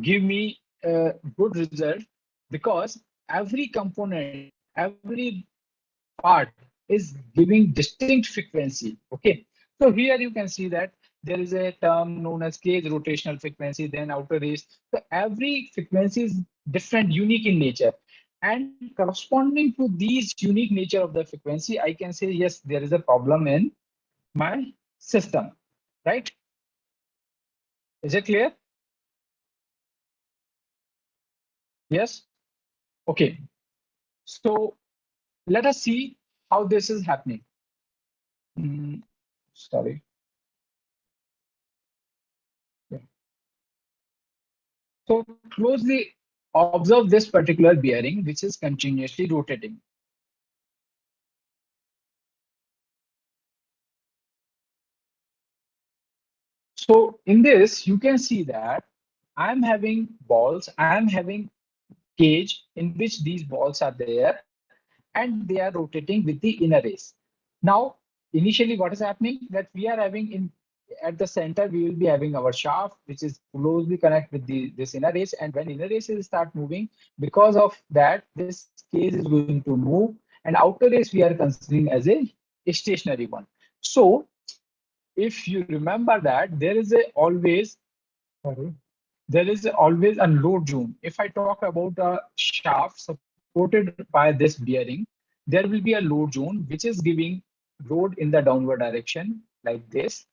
give me a good result because every component, every part is giving distinct frequency. Okay, so here you can see that there is a term known as cage rotational frequency, then outer race. So every frequency is different, unique in nature, and corresponding to these unique nature of the frequency, I can say yes, there is a problem in my system, right? Is it clear? Yes. Okay, so let us see how this is happening. Sorry. Yeah. So closely observe this particular bearing, which is continuously rotating. So in this, you can see that I'm having balls, I'm having cage in which these balls are there, and they are rotating with the inner race. Now, initially what is happening that we are having at the center, we will be having our shaft, which is closely connected with this inner race. And when inner races start moving, because of that, this cage is going to move, and outer race we are considering as a stationary one. So if you remember that there is a always, sorry, there is always a load zone. If I talk about a shaft supported by this bearing, there will be a load zone which is giving load in the downward direction like this.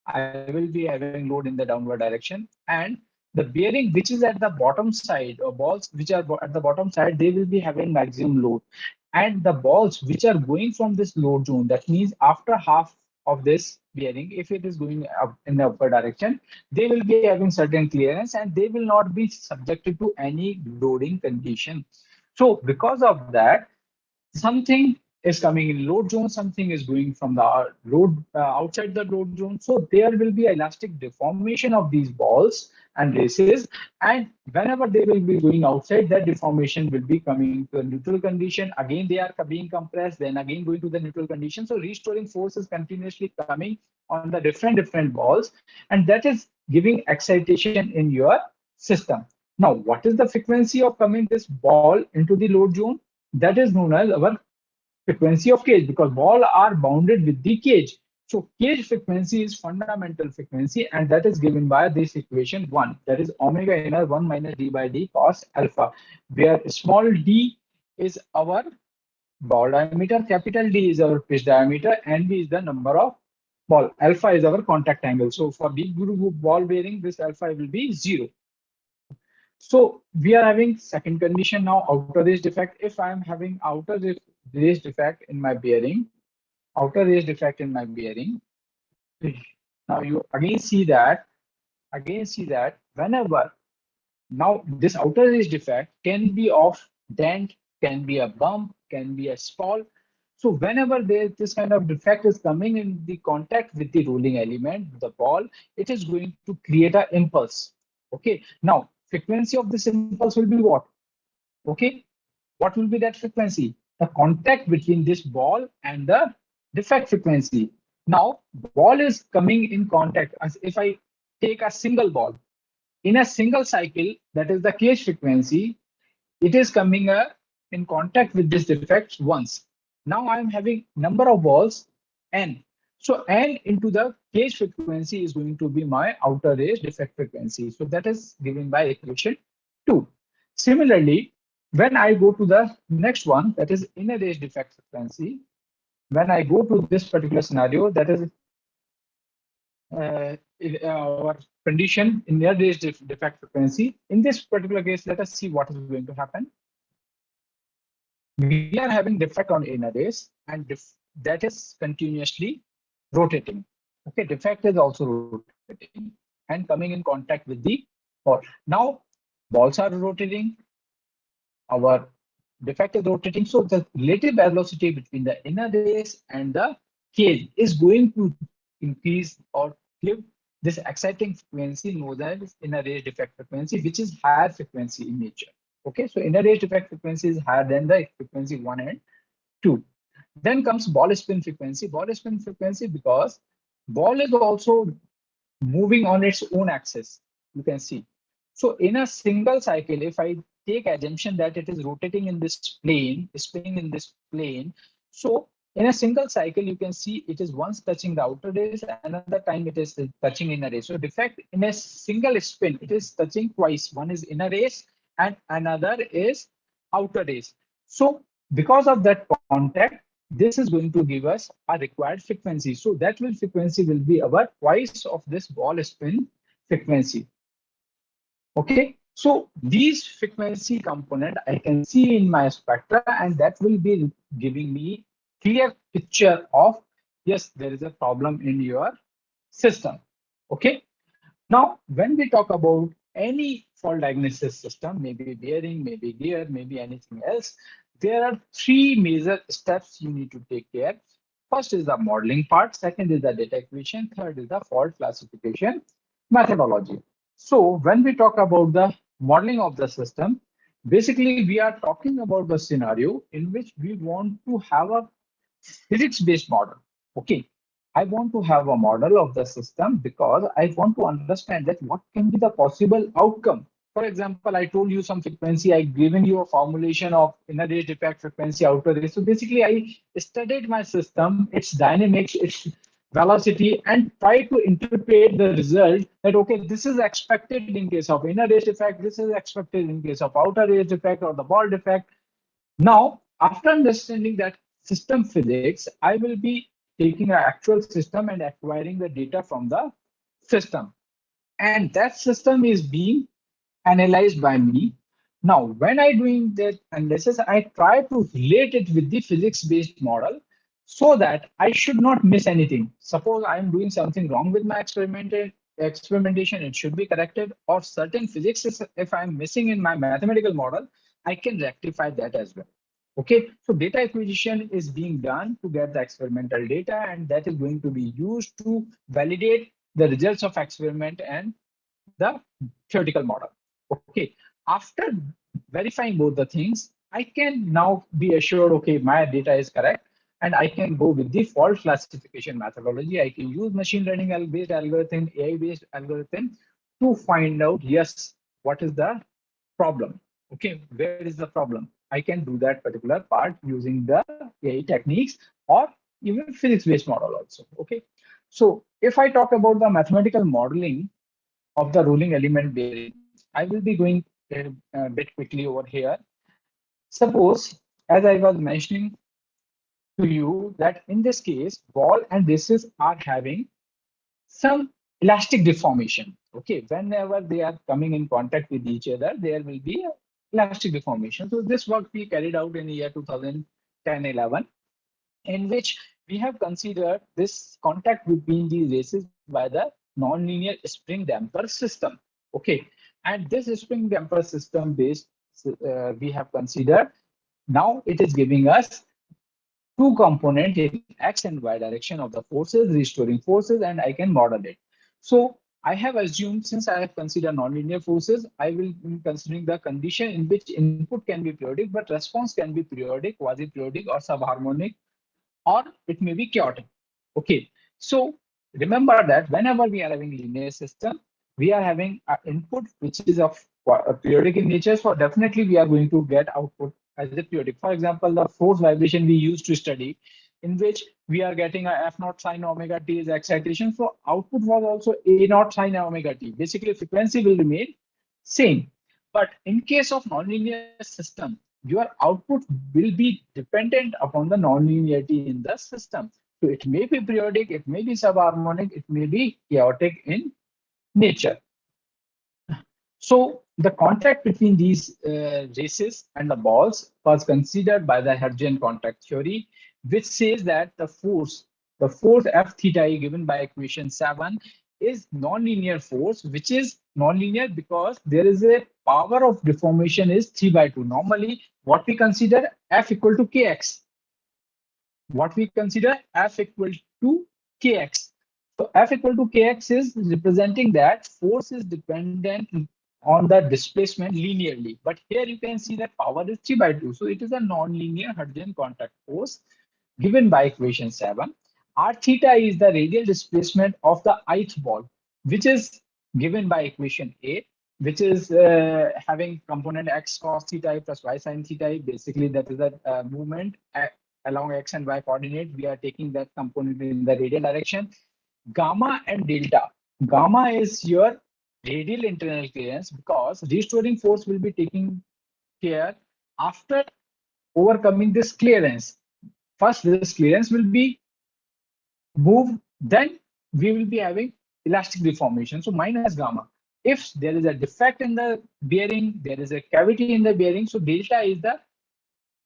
I will be having load in the downward direction, and the bearing which is at the bottom side, or balls which are at the bottom side, they will be having maximum load. And the balls which are going from this load zone, that means after half of this bearing, if it is going up in the upper direction, they will be having certain clearance and they will not be subjected to any loading condition. So because of that, something is coming in load zone, something is going from the load outside the load zone. So there will be elastic deformation of these balls and races. And whenever they will be going outside, that deformation will be coming to a neutral condition. Again, they are being compressed, then again going to the neutral condition. So restoring force is continuously coming on the different balls, and that is giving excitation in your system. Now, what is the frequency of coming this ball into the load zone? That is known as our frequency of cage, because ball are bounded with the cage. So cage frequency is fundamental frequency, and that is given by this equation 1, that is omega inner 1 minus d by d cos alpha, where small d is our ball diameter, capital D is our pitch diameter, and B is the number of ball, alpha is our contact angle. So for big group ball bearing, this alpha will be 0. So we are having second condition now, outer race defect. If I am having outer race defect in my bearing, outer race defect in my bearing, now you again see that whenever, now this outer race defect can be of dent, can be a bump, can be a spall. So whenever this kind of defect is coming in the contact with the rolling element, the ball, it is going to create an impulse. Okay. Now frequency of this impulse will be what? Okay. What will be that frequency? The contact between this ball and the defect frequency. Now ball is coming in contact. As if I take a single ball in a single cycle, that is the cage frequency, it is coming in contact with this defect once. Now I am having number of balls n. So n into the cage frequency is going to be my outer race defect frequency. So that is given by equation 2. Similarly, when I go to the next one, that is inner race defect frequency, when I go to this particular scenario, that is our condition in near race defect frequency. In this particular case, let us see what is going to happen. We are having defect on inner race, and that is continuously rotating. Okay, defect is also rotating and coming in contact with the ball. Now balls are rotating, our defect is rotating, so the relative velocity between the inner race and the cage is going to increase or give this exciting frequency known as inner race defect frequency, which is higher frequency in nature. Okay, so inner race defect frequency is higher than the frequency 1 and 2. Then comes ball spin frequency. Ball spin frequency because ball is also moving on its own axis. You can see. So in a single cycle, if I take assumption that it is rotating in this plane, spinning in this plane, so in a single cycle, you can see it is once touching the outer race, another time it is touching inner race. So defect in a single spin, it is touching twice. One is inner race and another is outer race. So because of that contact, this is going to give us a required frequency. So that will frequency will be our twice of this ball spin frequency. Okay, so these frequency component I can see in my spectra, and that will be giving me clear picture of yes, there is a problem in your system. Okay, now when we talk about any fault diagnosis system, maybe bearing, maybe gear, maybe anything else, there are three major steps you need to take care. First is the modeling part, second is the data acquisition, third is the fault classification methodology. So when we talk about the modeling of the system, basically we are talking about the scenario in which we want to have a physics-based model. Okay, I want to have a model of the system because I want to understand that what can be the possible outcome. For example, I told you some frequency, I given you a formulation of inner range defect frequency, outer range. So basically, I studied my system, its dynamics, its velocity, and try to interpret the result that okay, this is expected in case of inner range defect, this is expected in case of outer range defect or the ball defect. Now, after understanding that system physics, I will be taking an actual system and acquiring the data from the system. And that system is being analyzed by me. Now, when I doing that analysis, I try to relate it with the physics-based model so that I should not miss anything. Suppose I am doing something wrong with my experimentation, it should be corrected, or certain physics, if I'm missing in my mathematical model, I can rectify that as well. Okay, so data acquisition is being done to get the experimental data, and that is going to be used to validate the results of experiment and the theoretical model. Okay, after verifying both the things, I can now be assured, okay, my data is correct, and I can go with the fault classification methodology. I can use machine learning based algorithm, AI based algorithm to find out, yes, what is the problem? Okay, where is the problem? I can do that particular part using the AI techniques or even physics-based model also. Okay, so if I talk about the mathematical modeling of the rolling element bearing, I will be going a bit quickly over here. Suppose, as I was mentioning to you, that in this case, ball and races are having some elastic deformation. Okay, whenever they are coming in contact with each other, there will be a elastic deformation. So this work we carried out in the year 2010-11, in which we have considered this contact between these races by the nonlinear spring damper system. Okay, and this spring damper system based we have considered. Now it is giving us two component in x and y direction of the forces, restoring forces, and I can model it. So I have assumed, since I have considered nonlinear forces, I will be considering the condition in which input can be periodic, but response can be periodic, quasi-periodic, or subharmonic, or it may be chaotic. Okay, so remember that whenever we are having linear system, we are having an input which is of periodic in nature. So definitely we are going to get output as a periodic. For example, the force vibration we used to study, in which we are getting a f naught sine omega t is excitation. So output was also a naught sine omega t. Basically, frequency will remain same. But in case of nonlinear system, your output will be dependent upon the nonlinearity in the system. So it may be periodic, it may be subharmonic, it may be chaotic in nature. So the contact between these races and the balls was considered by the Hertzian contact theory, which says that the force F theta given by equation 7 is nonlinear force, which is nonlinear because there is a power of deformation is 3/2. Normally, what we consider F equal to Kx. What we consider F equal to Kx. So F equal to Kx is representing that force is dependent on the displacement linearly. But here you can see that power is 3/2. So it is a non-linear Hertzian contact force. given by equation 7. R theta is the radial displacement of the ith ball, which is given by equation 8, which is having component x cos theta plus y sin theta. Basically, that is the movement along x and y coordinate. We are taking that component in the radial direction. Gamma and delta. Gamma is your radial internal clearance, because restoring force will be taking care after overcoming this clearance. First, this clearance will be moved, then we will be having elastic deformation. So minus gamma. If there is a defect in the bearing, there is a cavity in the bearing. So delta is the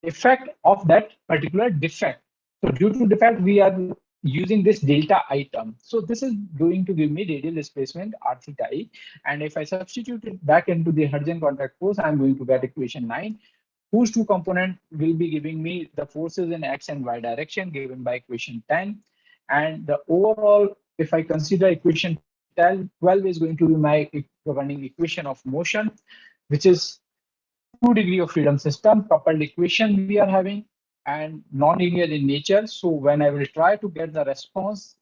effect of that particular defect. So due to defect, we are using this delta I term. So this is going to give me radial displacement r theta I. And if I substitute it back into the Hudson contact force, I'm going to get equation 9, whose two component will be giving me the forces in x and y direction given by equation 10. And the overall, if I consider equation 12 is going to be my governing equation of motion, which is 2 degree of freedom system, coupled equation we are having, and non-linear in nature. So when I will try to get the response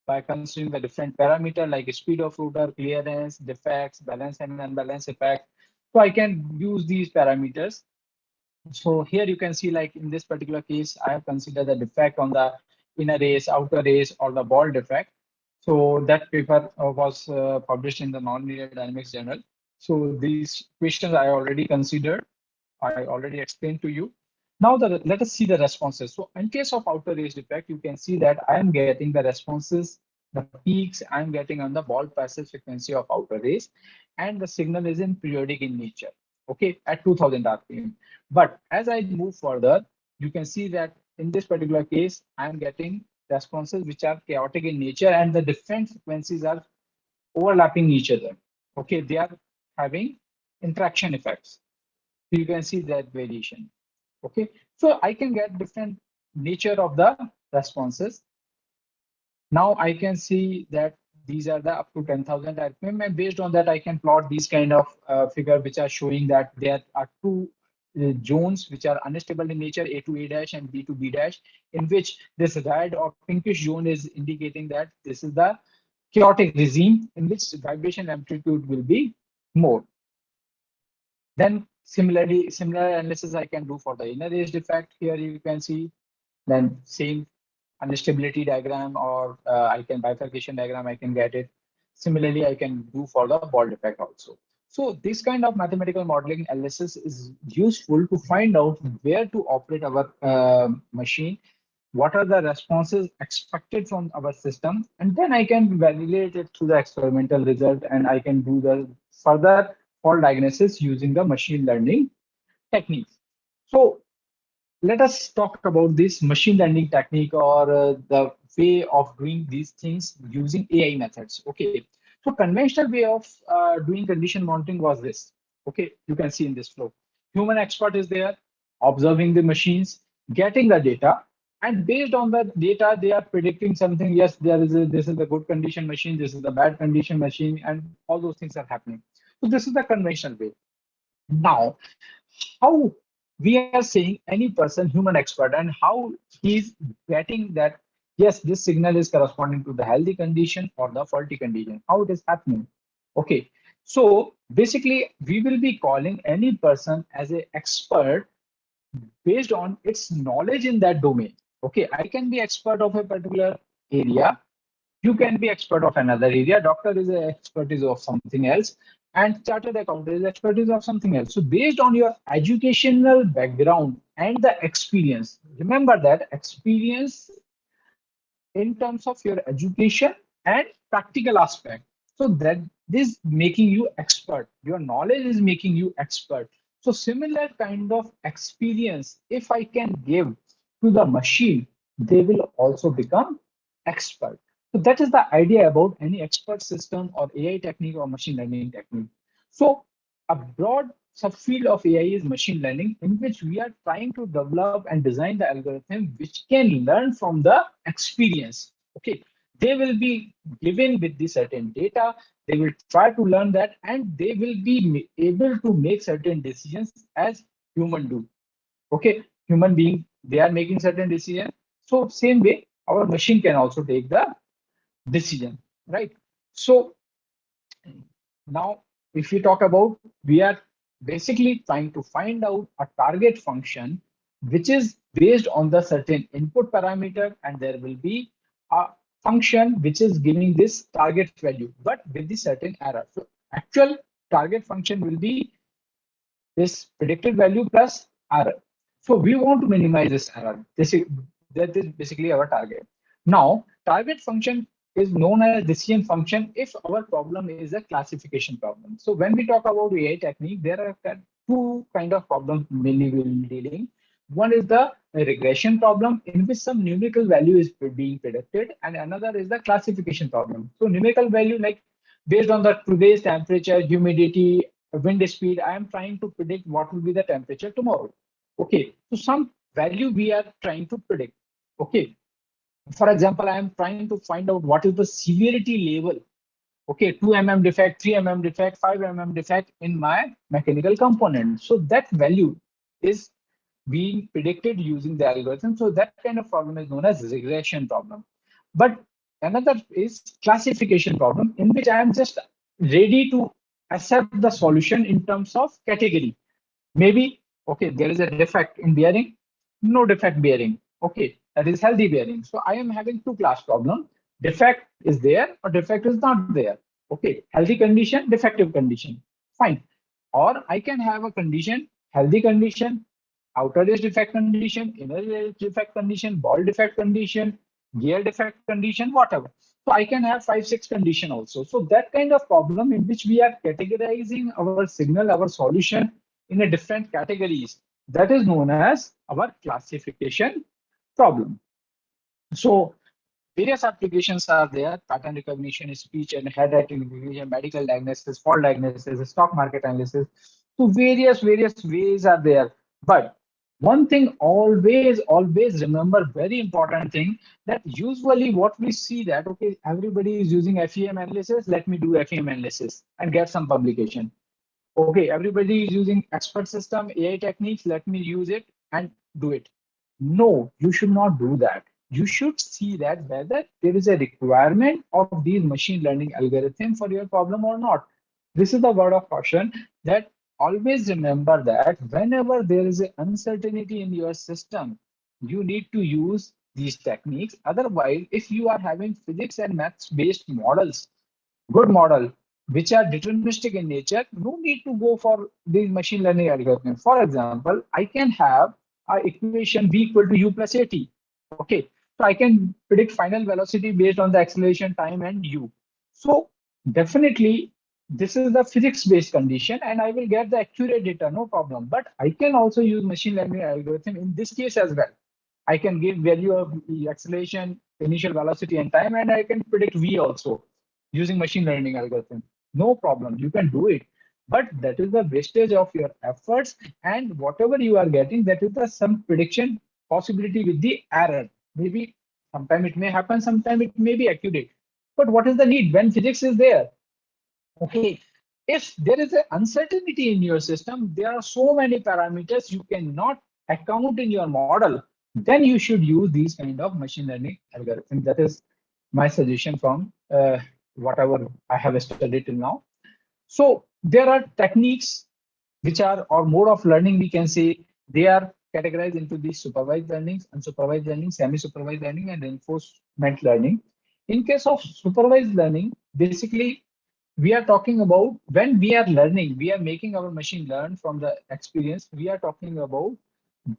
by considering the different parameter like speed of rotor, clearance, defects, balance and unbalance effect, so I can use these parameters. So here you can see, like in this particular case, I have considered the defect on the inner race, outer race, or the ball defect. So that paper was published in the Nonlinear Dynamics Journal. So these questions I already considered, I already explained to you. Now let us see the responses. So in case of outer race defect, you can see that I am getting the responses, the peaks I'm getting on the ball passage frequency of outer race, and the signal is in periodic in nature, okay, at 2000 RPM. But as I move further, you can see that in this particular case, I'm getting responses which are chaotic in nature, and the different frequencies are overlapping each other. Okay, they are having interaction effects. You can see that variation. Okay, so I can get different nature of the responses. Now I can see that these are the up to 10,000 RPM, and based on that I can plot these kind of figure which are showing that there are two zones which are unstable in nature, A to A dash and B to B dash, in which this red or pinkish zone is indicating that this is the chaotic regime in which vibration amplitude will be more. Then similarly, similar analysis I can do for the inner race defect. Here you can see, then same instability diagram, or I can bifurcation diagram, I can get it. Similarly, I can do for the ball defect also. So this kind of mathematical modeling analysis is useful to find out where to operate our machine, what are the responses expected from our system, and then I can validate it through the experimental result, and I can do the further fault diagnosis using the machine learning techniques. So let us talk about this machine learning technique, or the way of doing these things using AI methods. Okay, so conventional way of doing condition monitoring was this. Okay, you can see in this flow, human expert is there observing the machines, getting the data, and based on the data they are predicting something. Yes, this is the good condition machine, this is the bad condition machine, and all those things are happening. So this is the conventional way. Now, how we are saying any person, human expert, and how he's getting that, yes, this signal is corresponding to the healthy condition or the faulty condition, how it is happening. Okay, so basically we will be calling any person as an expert based on its knowledge in that domain. Okay, I can be expert of a particular area, you can be expert of another area, doctor is an expertise of something else, and chartered accountant is expertise of something else. So based on your educational background and the experience, remember that experience in terms of your education and practical aspect. So that is making you expert. Your knowledge is making you expert. So similar kind of experience, if I can give to the machine, they will also become expert. So that is the idea about any expert system or AI technique or machine learning technique. So a broad subfield of AI is machine learning, in which we are trying to develop and design the algorithm which can learn from the experience. Okay, they will be given with the certain data, they will try to learn that, and they will be able to make certain decisions as human do. Okay, human being, they are making certain decisions. So same way, our machine can also take the decision, right? So now, if we talk about, we are basically trying to find out a target function which is based on the certain input parameter, and there will be a function which is giving this target value, but with the certain error. So actual target function will be this predicted value plus error. So we want to minimize this error. That is basically our target. Now, target function is known as decision function if our problem is a classification problem. So when we talk about AI technique, there are two kind of problems mainly we'll be dealing. One is the regression problem in which some numerical value is being predicted, and another is the classification problem. So numerical value, like based on the today's temperature, humidity, wind speed, I am trying to predict what will be the temperature tomorrow. Okay, so some value we are trying to predict. Okay, for example, I am trying to find out what is the severity level. Okay, 2 mm defect, 3 mm defect, 5 mm defect in my mechanical component. So that value is being predicted using the algorithm. So that kind of problem is known as regression problem. But another is classification problem, in which I am just ready to accept the solution in terms of category. Maybe, okay, there is a defect in bearing, no defect bearing. Okay, that is healthy bearing. So I am having two class problem. Defect is there or defect is not there. Okay, healthy condition, defective condition. Fine. Or I can have a condition, healthy condition, outer edge defect condition, inner edge defect condition, ball defect condition, gear defect condition, whatever. So I can have 5, 6 condition also. So that kind of problem in which we are categorizing our signal, our solution in a different categories, that is known as our classification problem. So various applications are there: pattern recognition, speech and handwriting recognition, medical diagnosis, fault diagnosis, stock market analysis. So various ways are there. But one thing always remember, very important thing, that usually what we see that, okay, everybody is using FEM analysis, let me do FEM analysis and get some publication. Okay, everybody is using expert system, AI techniques, let me use it and do it. No, you should not do that. You should see that whether there is a requirement of these machine learning algorithm for your problem or not. This is the word of caution, that always remember that whenever there is an uncertainty in your system, you need to use these techniques. Otherwise, if you are having physics and maths based models, good model, which are deterministic in nature, no need to go for these machine learning algorithms. For example, I can have a equation v equal to u plus at. Okay, so I can predict final velocity based on the acceleration, time, and u. So definitely this is the physics based condition, and I will get the accurate data, no problem. But I can also use machine learning algorithm in this case as well. I can give value of the acceleration, initial velocity, and time, and I can predict v also using machine learning algorithm. No problem, you can do it. But that is the wastage of your efforts, and whatever you are getting, that is the some prediction possibility with the error. Maybe sometime it may happen, sometime it may be accurate. But what is the need when physics is there? Okay, if there is an uncertainty in your system, there are so many parameters you cannot account in your model, then you should use these kind of machine learning algorithms. That is my suggestion from whatever I have studied till now. So there are techniques which are, or mode of learning, we can say, they are categorized into these supervised learnings, unsupervised learning, semi-supervised learning, and reinforcement learning. In case of supervised learning, basically we are talking about when we are learning, we are making our machine learn from the experience. We are talking about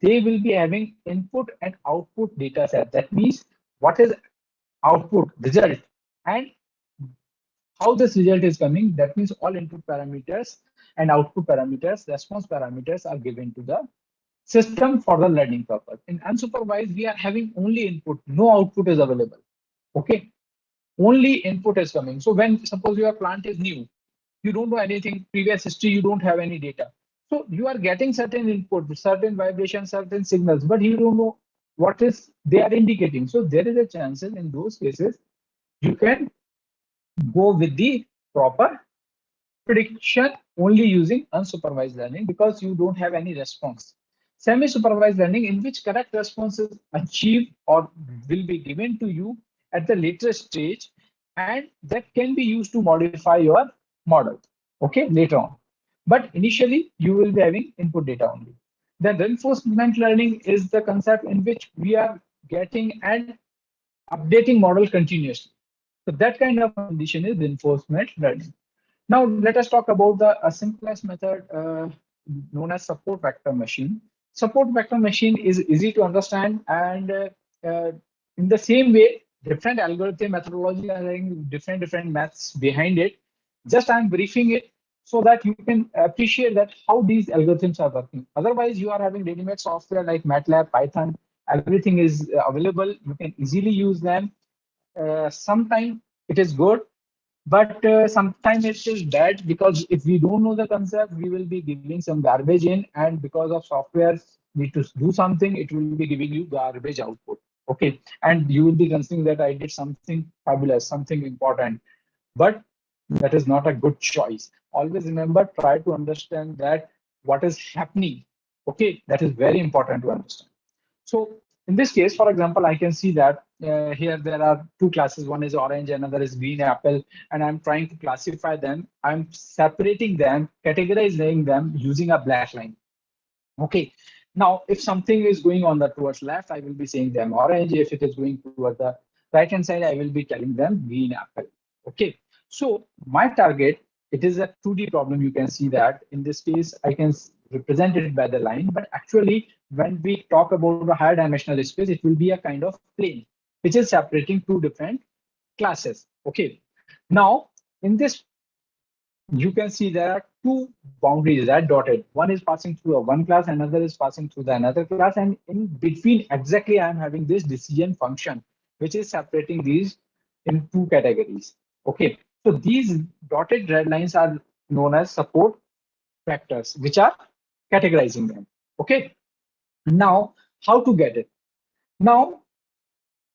they will be having input and output data set. That means what is output result and how this result is coming. That means all input parameters and output parameters, response parameters are given to the system for the learning purpose. In unsupervised, we are having only input, no output is available. Okay, only input is coming. So when suppose your plant is new, you don't know anything, previous history, you don't have any data. So you are getting certain input, certain vibrations, certain signals, but you don't know what is they are indicating. So there is a chance in those cases you can go with the proper prediction only using unsupervised learning, because you don't have any response. Semi-supervised learning, in which correct response is achieved or will be given to you at the later stage, and that can be used to modify your model, okay, later on. But initially, you will be having input data only. Then reinforcement learning is the concept in which we are getting and updating model continuously. So that kind of a condition is reinforcement learning. Now let us talk about the simplest method known as support vector machine. Support vector machine is easy to understand, and uh, in the same way, different algorithm methodology are having different maths behind it. Just I'm briefing it so that you can appreciate that how these algorithms are working. Otherwise, you are having ready-made software like MATLAB, Python. Everything is available. You can easily use them. Sometimes it is good, but sometimes it is bad, because if we don't know the concept, we will be giving some garbage in, and because of software need to do something, it will be giving you garbage output. Okay, and you will be considering that I did something fabulous, something important, but that is not a good choice. Always remember, try to understand that what is happening. Okay, that is very important to understand. So in this case, for example, I can see that here there are two classes. One is orange, another is green apple, and I'm trying to classify them. I'm separating them, categorizing them using a black line. Okay. Now, if something is going on the towards left, I will be saying them orange. If it is going toward the right hand side, I will be telling them green apple. Okay. So my target, it is a 2D problem. You can see that in this case, I can represent it by the line, but actually when we talk about the higher dimensional space, it will be a kind of plane, which is separating two different classes. Okay. Now, in this, you can see there are two boundaries that dotted. One is passing through a one class, another is passing through the another class, and in between exactly I am having this decision function, which is separating these in two categories. Okay, so these dotted red lines are known as support vectors, which are categorizing them. Okay, now how to get it? Now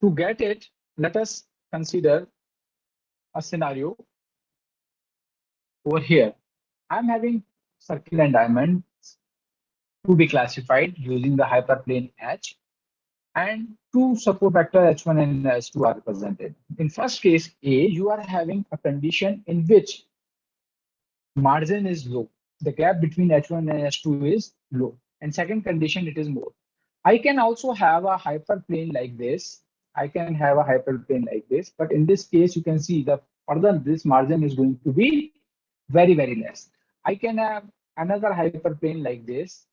to get it, let us consider a scenario over here. I'm having circle and diamond to be classified using the hyperplane H, and two support vector H1 and H2 are represented. In first case A, you are having a condition in which margin is low. The gap between H1 and H2 is low. And second condition, it is more. I can also have a hyperplane like this. I can have a hyperplane like this, but in this case, you can see the further this margin is going to be very less. I can have another hyperplane like this,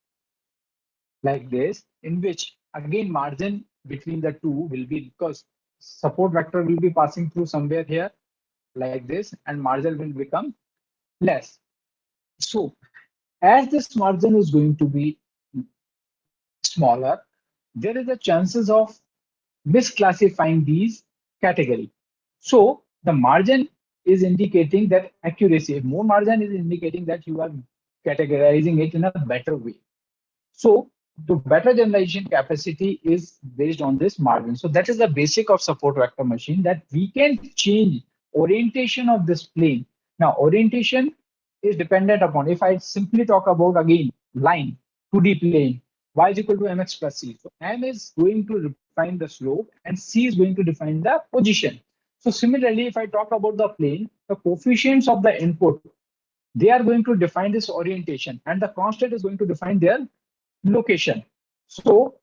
in which again margin between the two will be, because support vector will be passing through somewhere here like this, and margin will become less. So as this margin is going to be smaller, there is a chances of misclassifying these category. So the margin is indicating that accuracy. More margin is indicating that you are categorizing it in a better way. So the better generalization capacity is based on this margin. So that is the basic of support vector machine, that we can change orientation of this plane. Now orientation is dependent upon, if I simply talk about again line, 2D plane, y is equal to mx plus c. So m is going to define the slope and c is going to define the position. So similarly, if I talk about the plane, the coefficients of the input, they are going to define this orientation, and the constant is going to define their location. So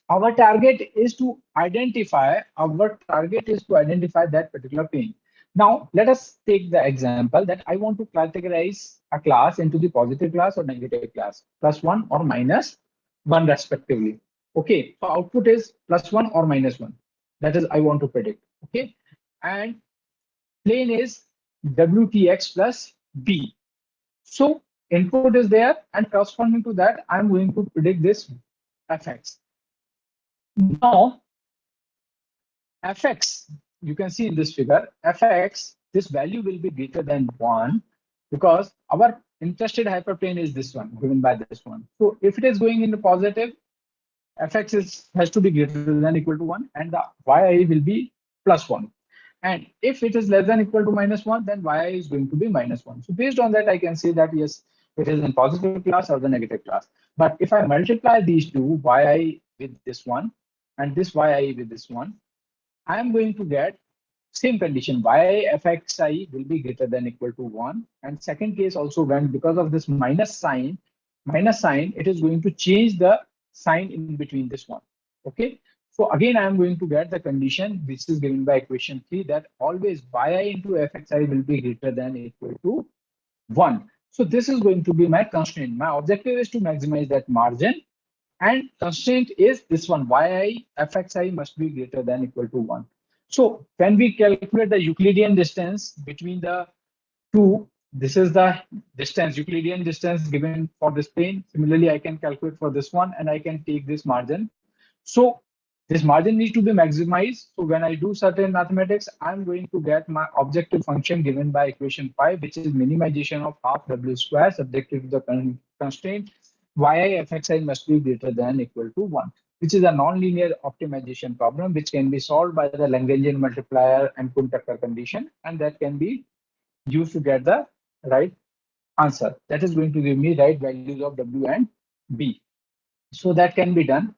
our target is to identify that particular plane. Now let us take the example that I want to categorize a class into the positive class or negative class, +1 or -1 respectively. Okay, so output is +1 or -1. That is I want to predict. Okay, and plane is WTX plus B. So input is there, and corresponding to that, I'm going to predict this FX. Now, FX, you can see in this figure, FX, this value will be greater than 1, because our interested hyperplane is this one, given by this one. So if it is going in the positive, FX has to be greater than equal to 1, and the YI will be +1. And if it is less than equal to -1, then yi is going to be -1. So based on that, I can say that yes, it is in positive class or the negative class. But if I multiply these two, yi with this one and this yi with this one, I am going to get same condition, y fxi will be greater than equal to 1. And second case also, when because of this minus sign, it is going to change the sign in between this one. Okay. So again, I am going to get the condition which is given by equation 3, that always yi into fxi will be greater than equal to 1. So this is going to be my constraint. My objective is to maximize that margin, and constraint is this one, yi fxi must be greater than equal to 1. So when we calculate the Euclidean distance between the two, this is the distance, Euclidean distance given for this plane. Similarly, I can calculate for this one, and I can take this margin. So this margin needs to be maximized. So when I do certain mathematics, I'm going to get my objective function given by equation 5, which is minimization of half w square subjected to the constraint yi fxi must be greater than equal to 1, which is a nonlinear optimization problem, which can be solved by the Lagrangian multiplier and Kuhn-Tucker condition, and that can be used to get the right answer. That is going to give me right values of w and b. So that can be done.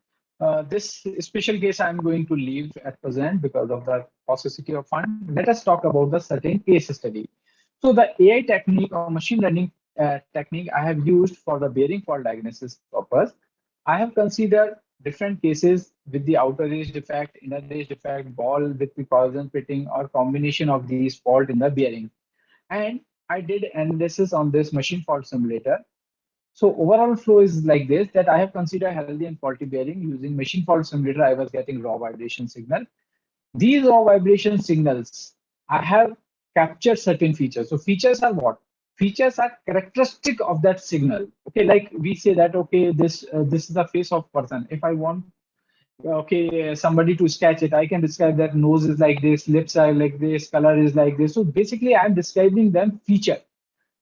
This special case I'm going to leave at present because of the paucity of fund. Let us talk about the certain case study. So the AI technique or machine learning technique I have used for the bearing fault diagnosis purpose, I have considered different cases with the outer edge defect, inner edge defect, ball with the corrosion fitting, or combination of these fault in the bearing. And I did analysis on this machine fault simulator. So overall flow is like this, that I have considered healthy and faulty bearing. Using machine fault simulator, I was getting raw vibration signal. These raw vibration signals, I have captured certain features. So features are what? Features are characteristic of that signal. Okay, like we say that, okay, this is the face of person. If I want, okay, somebody to sketch it, I can describe that nose is like this, lips are like this, color is like this. So basically, I'm describing them feature.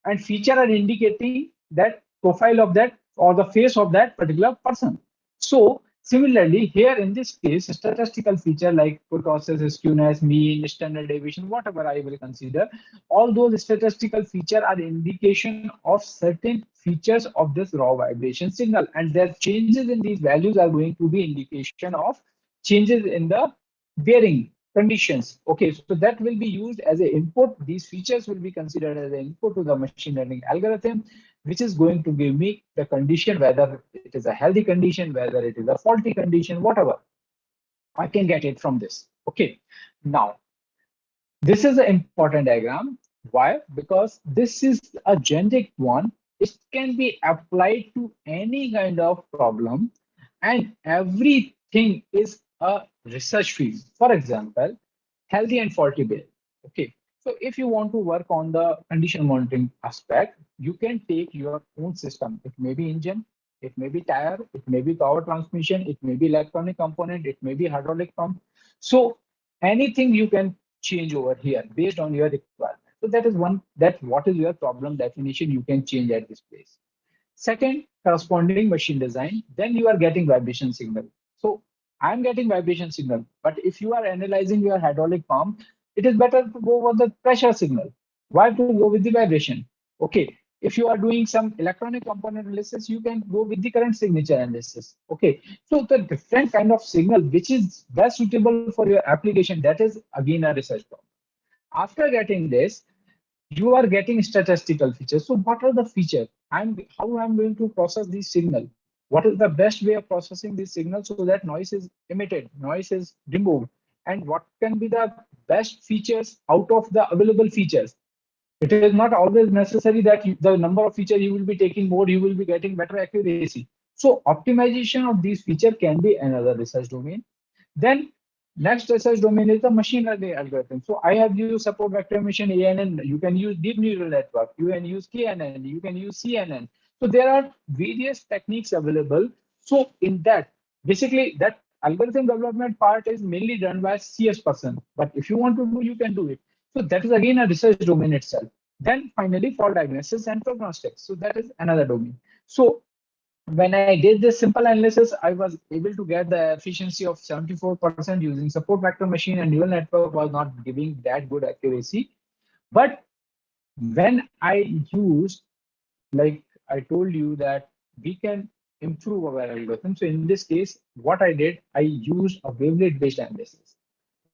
And feature are indicating that profile of that or the face of that particular person. So similarly, here in this case, statistical feature like kurtosis, skewness, mean, standard deviation, whatever I will consider, all those statistical features are indication of certain features of this raw vibration signal, and their changes in these values are going to be indication of changes in the bearing conditions. Okay, so that will be used as an input. These features will be considered as an input to the machine learning algorithm, which is going to give me the condition, whether it is a healthy condition, whether it is a faulty condition, whatever. I can get it from this. Okay, now this is an important diagram. Why? Because this is a generic one. It can be applied to any kind of problem, and everything is a research field. For example, healthy and faulty bearing. Okay, so if you want to work on the condition monitoring aspect, you can take your own system. It may be engine, it may be tire, it may be power transmission, it may be electronic component, it may be hydraulic pump. So anything you can change over here based on your requirement. So that is one, that what is your problem definition you can change at this place. Second, corresponding machine design, then you are getting vibration signal. So I'm getting vibration signal, but if you are analyzing your hydraulic pump, it is better to go over the pressure signal. Why to go with the vibration? Okay, if you are doing some electronic component analysis, you can go with the current signature analysis. Okay, so the different kind of signal which is best suitable for your application, that is again a research problem. After getting this, you are getting statistical features. So what are the features? How I'm going to process this signal? What is the best way of processing this signal so that noise is emitted, noise is removed? And what can be the best features out of the available features? It is not always necessary that the number of features you will be taking more, you will be getting better accuracy. So optimization of these features can be another research domain. Then next research domain is the machine learning algorithm. So I have used support vector machine ANN. You can use deep neural network. You can use KNN. You can use CNN. So there are various techniques available. So in that, basically that algorithm development part is mainly done by CS person. But if you want to do, you can do it. So that is again a research domain itself. Then finally, fault diagnosis and prognostics. So that is another domain. So when I did this simple analysis, I was able to get the efficiency of 74% using support vector machine, and neural network was not giving that good accuracy. But when I used, like I told you that we can improve our algorithm. So in this case, what I did, I used a wavelet-based analysis.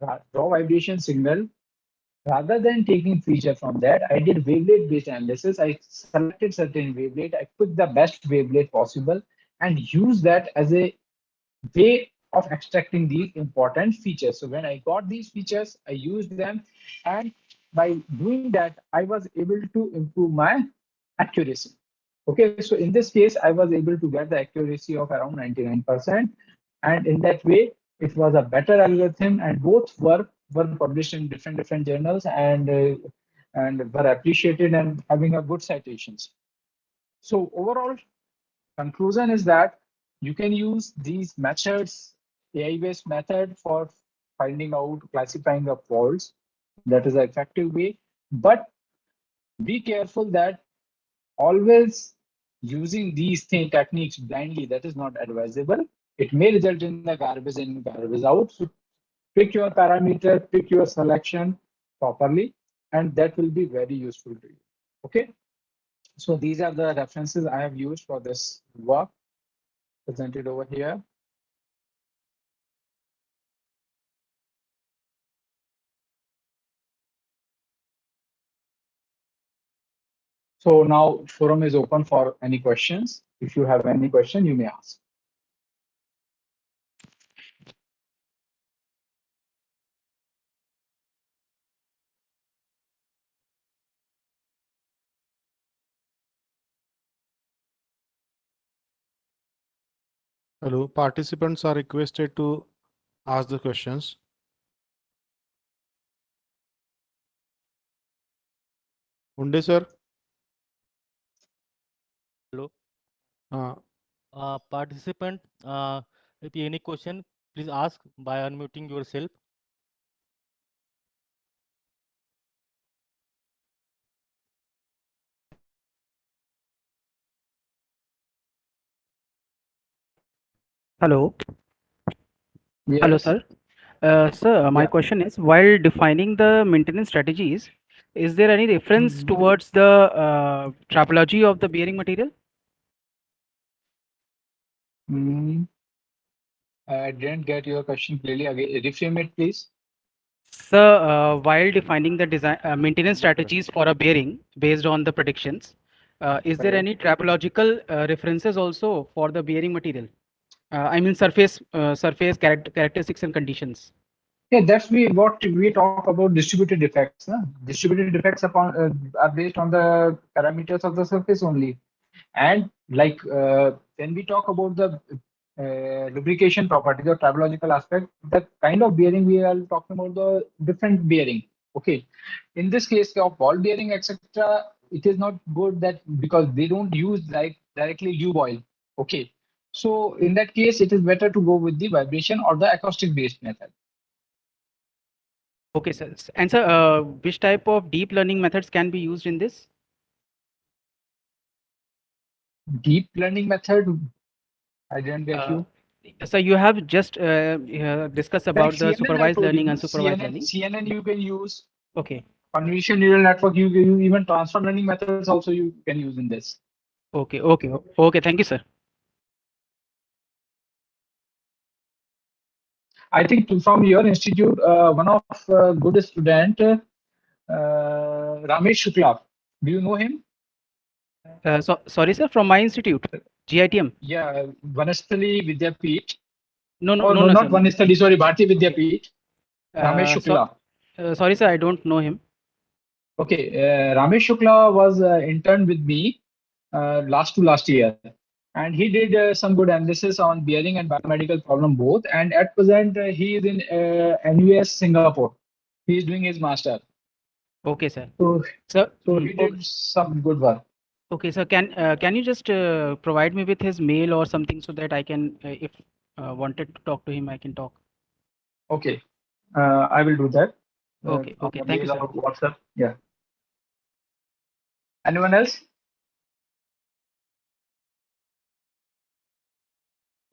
Raw vibration signal, rather than taking feature from that, I did wavelet-based analysis. I selected certain wavelet, I picked the best wavelet possible and used that as a way of extracting these important features. So when I got these features, I used them, and by doing that, I was able to improve my accuracy. Okay, so in this case, I was able to get the accuracy of around 99%, and in that way, it was a better algorithm, and both were published in different journals and were appreciated and having a good citations. So overall, conclusion is that you can use these methods, AI-based method for finding out, classifying the faults. That is an effective way. But be careful that always using these techniques blindly, that is not advisable. It may result in the garbage in, garbage out. So pick your parameter, pick your selection properly, and that will be very useful to you. Okay. So these are the references I have used for this work presented over here. So now forum is open for any questions. If you have any question, you may ask. Hello, participants are requested to ask the questions. Unde sir? Hello. Uh, Participant, if you any question, please ask by unmuting yourself. Hello. Yes. Hello, sir. Sir, my Yeah. question is, while defining the maintenance strategies, is there any reference Mhm. towards the trapology of the bearing material? Mm, I didn't get your question clearly. Again, reframe it, please. Sir, while defining the design maintenance strategies for a bearing based on the predictions, is there Correct. any trapological references also for the bearing material? I mean surface characteristics and conditions. Yeah, that's what we talk about distributed effects. Huh? Distributed effects are based on the parameters of the surface only. And like when we talk about the lubrication properties or tribological aspect, the kind of bearing we are talking about the different bearing. Okay, in this case of ball bearing, etc., it is not good that because they don't use like directly lube oil. Okay, so in that case, it is better to go with the vibration or the acoustic based method. Okay, sir. And sir, which type of deep learning methods can be used in this? Deep learning method, I didn't get Uh, you. so you have just discussed Like about the CNN, I supervised told you, learning, no? unsupervised CNN, learning. CNN you can use. Okay, Convolution neural network, you even transfer learning methods also you can use in this. okay. Thank you, sir. I think from your institute, one of good student, Ramesh Shukla. Do you know him? Sorry, sir, from my institute, GITM. Yeah, Vanastali Vidyapeeth. No, Oh no, no, no, not sir. Vanastali. Sorry, Bharti Okay. Vidyapeeth. Ramesh So, Shukla. sorry, sir, I don't know him. Okay, Ramesh Shukla was intern with me last year, and he did some good analysis on bearing and biomedical problem both. And at present, he is in NUS Singapore. He is doing his master. Okay, sir. So, So, so he did some good work. okay, sir. Can you just provide me with his mail or something so that I can, if wanted to talk to him, I can talk. Okay, I will do that on Okay. the Thank you, mail sir. or WhatsApp. Yeah. Anyone else?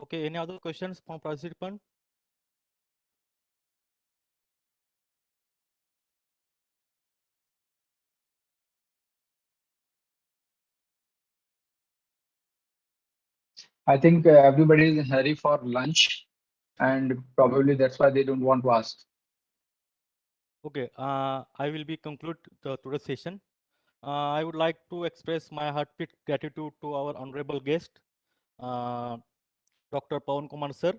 Okay, any other questions from participant? I think everybody is in a hurry for lunch, and probably that's why they don't want to ask. Okay, I will be conclude the today's session. I would like to express my heartfelt gratitude to our honorable guest, Dr. Pawan Kumar sir,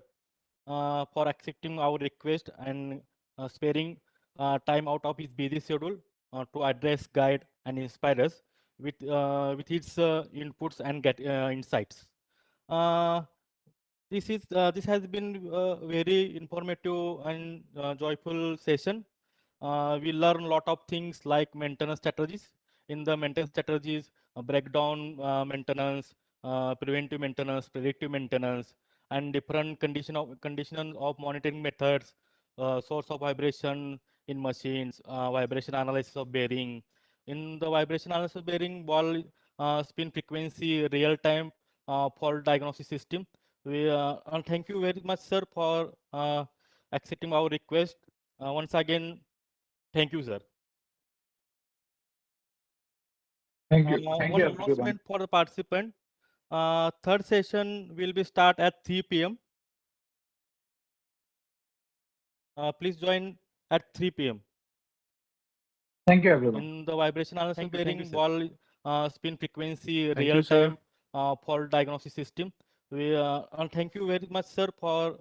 for accepting our request and sparing time out of his busy schedule to address, guide, and inspire us with his inputs and insights. Uh, this has been a very informative and joyful session. We learn a lot of things like maintenance strategies. In the maintenance strategies, breakdown maintenance, preventive maintenance, predictive maintenance, and different condition of monitoring methods, source of vibration in machines, vibration analysis of bearing. In the vibration analysis of bearing, ball spin frequency, real time fault diagnosis system. And thank you very much, sir, for accepting our request. Once again, thank you, sir. Thank you. Thank One you, everyone. announcement for the participant. Third session will be start at 3 p.m. Please join at 3 p.m. Thank you, everyone. In the vibration analysis bearing, ball spin frequency, Thank you, real sir. time fault diagnosis system. And thank you very much, sir, for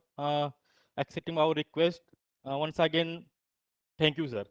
accepting our request. Once again, thank you, sir.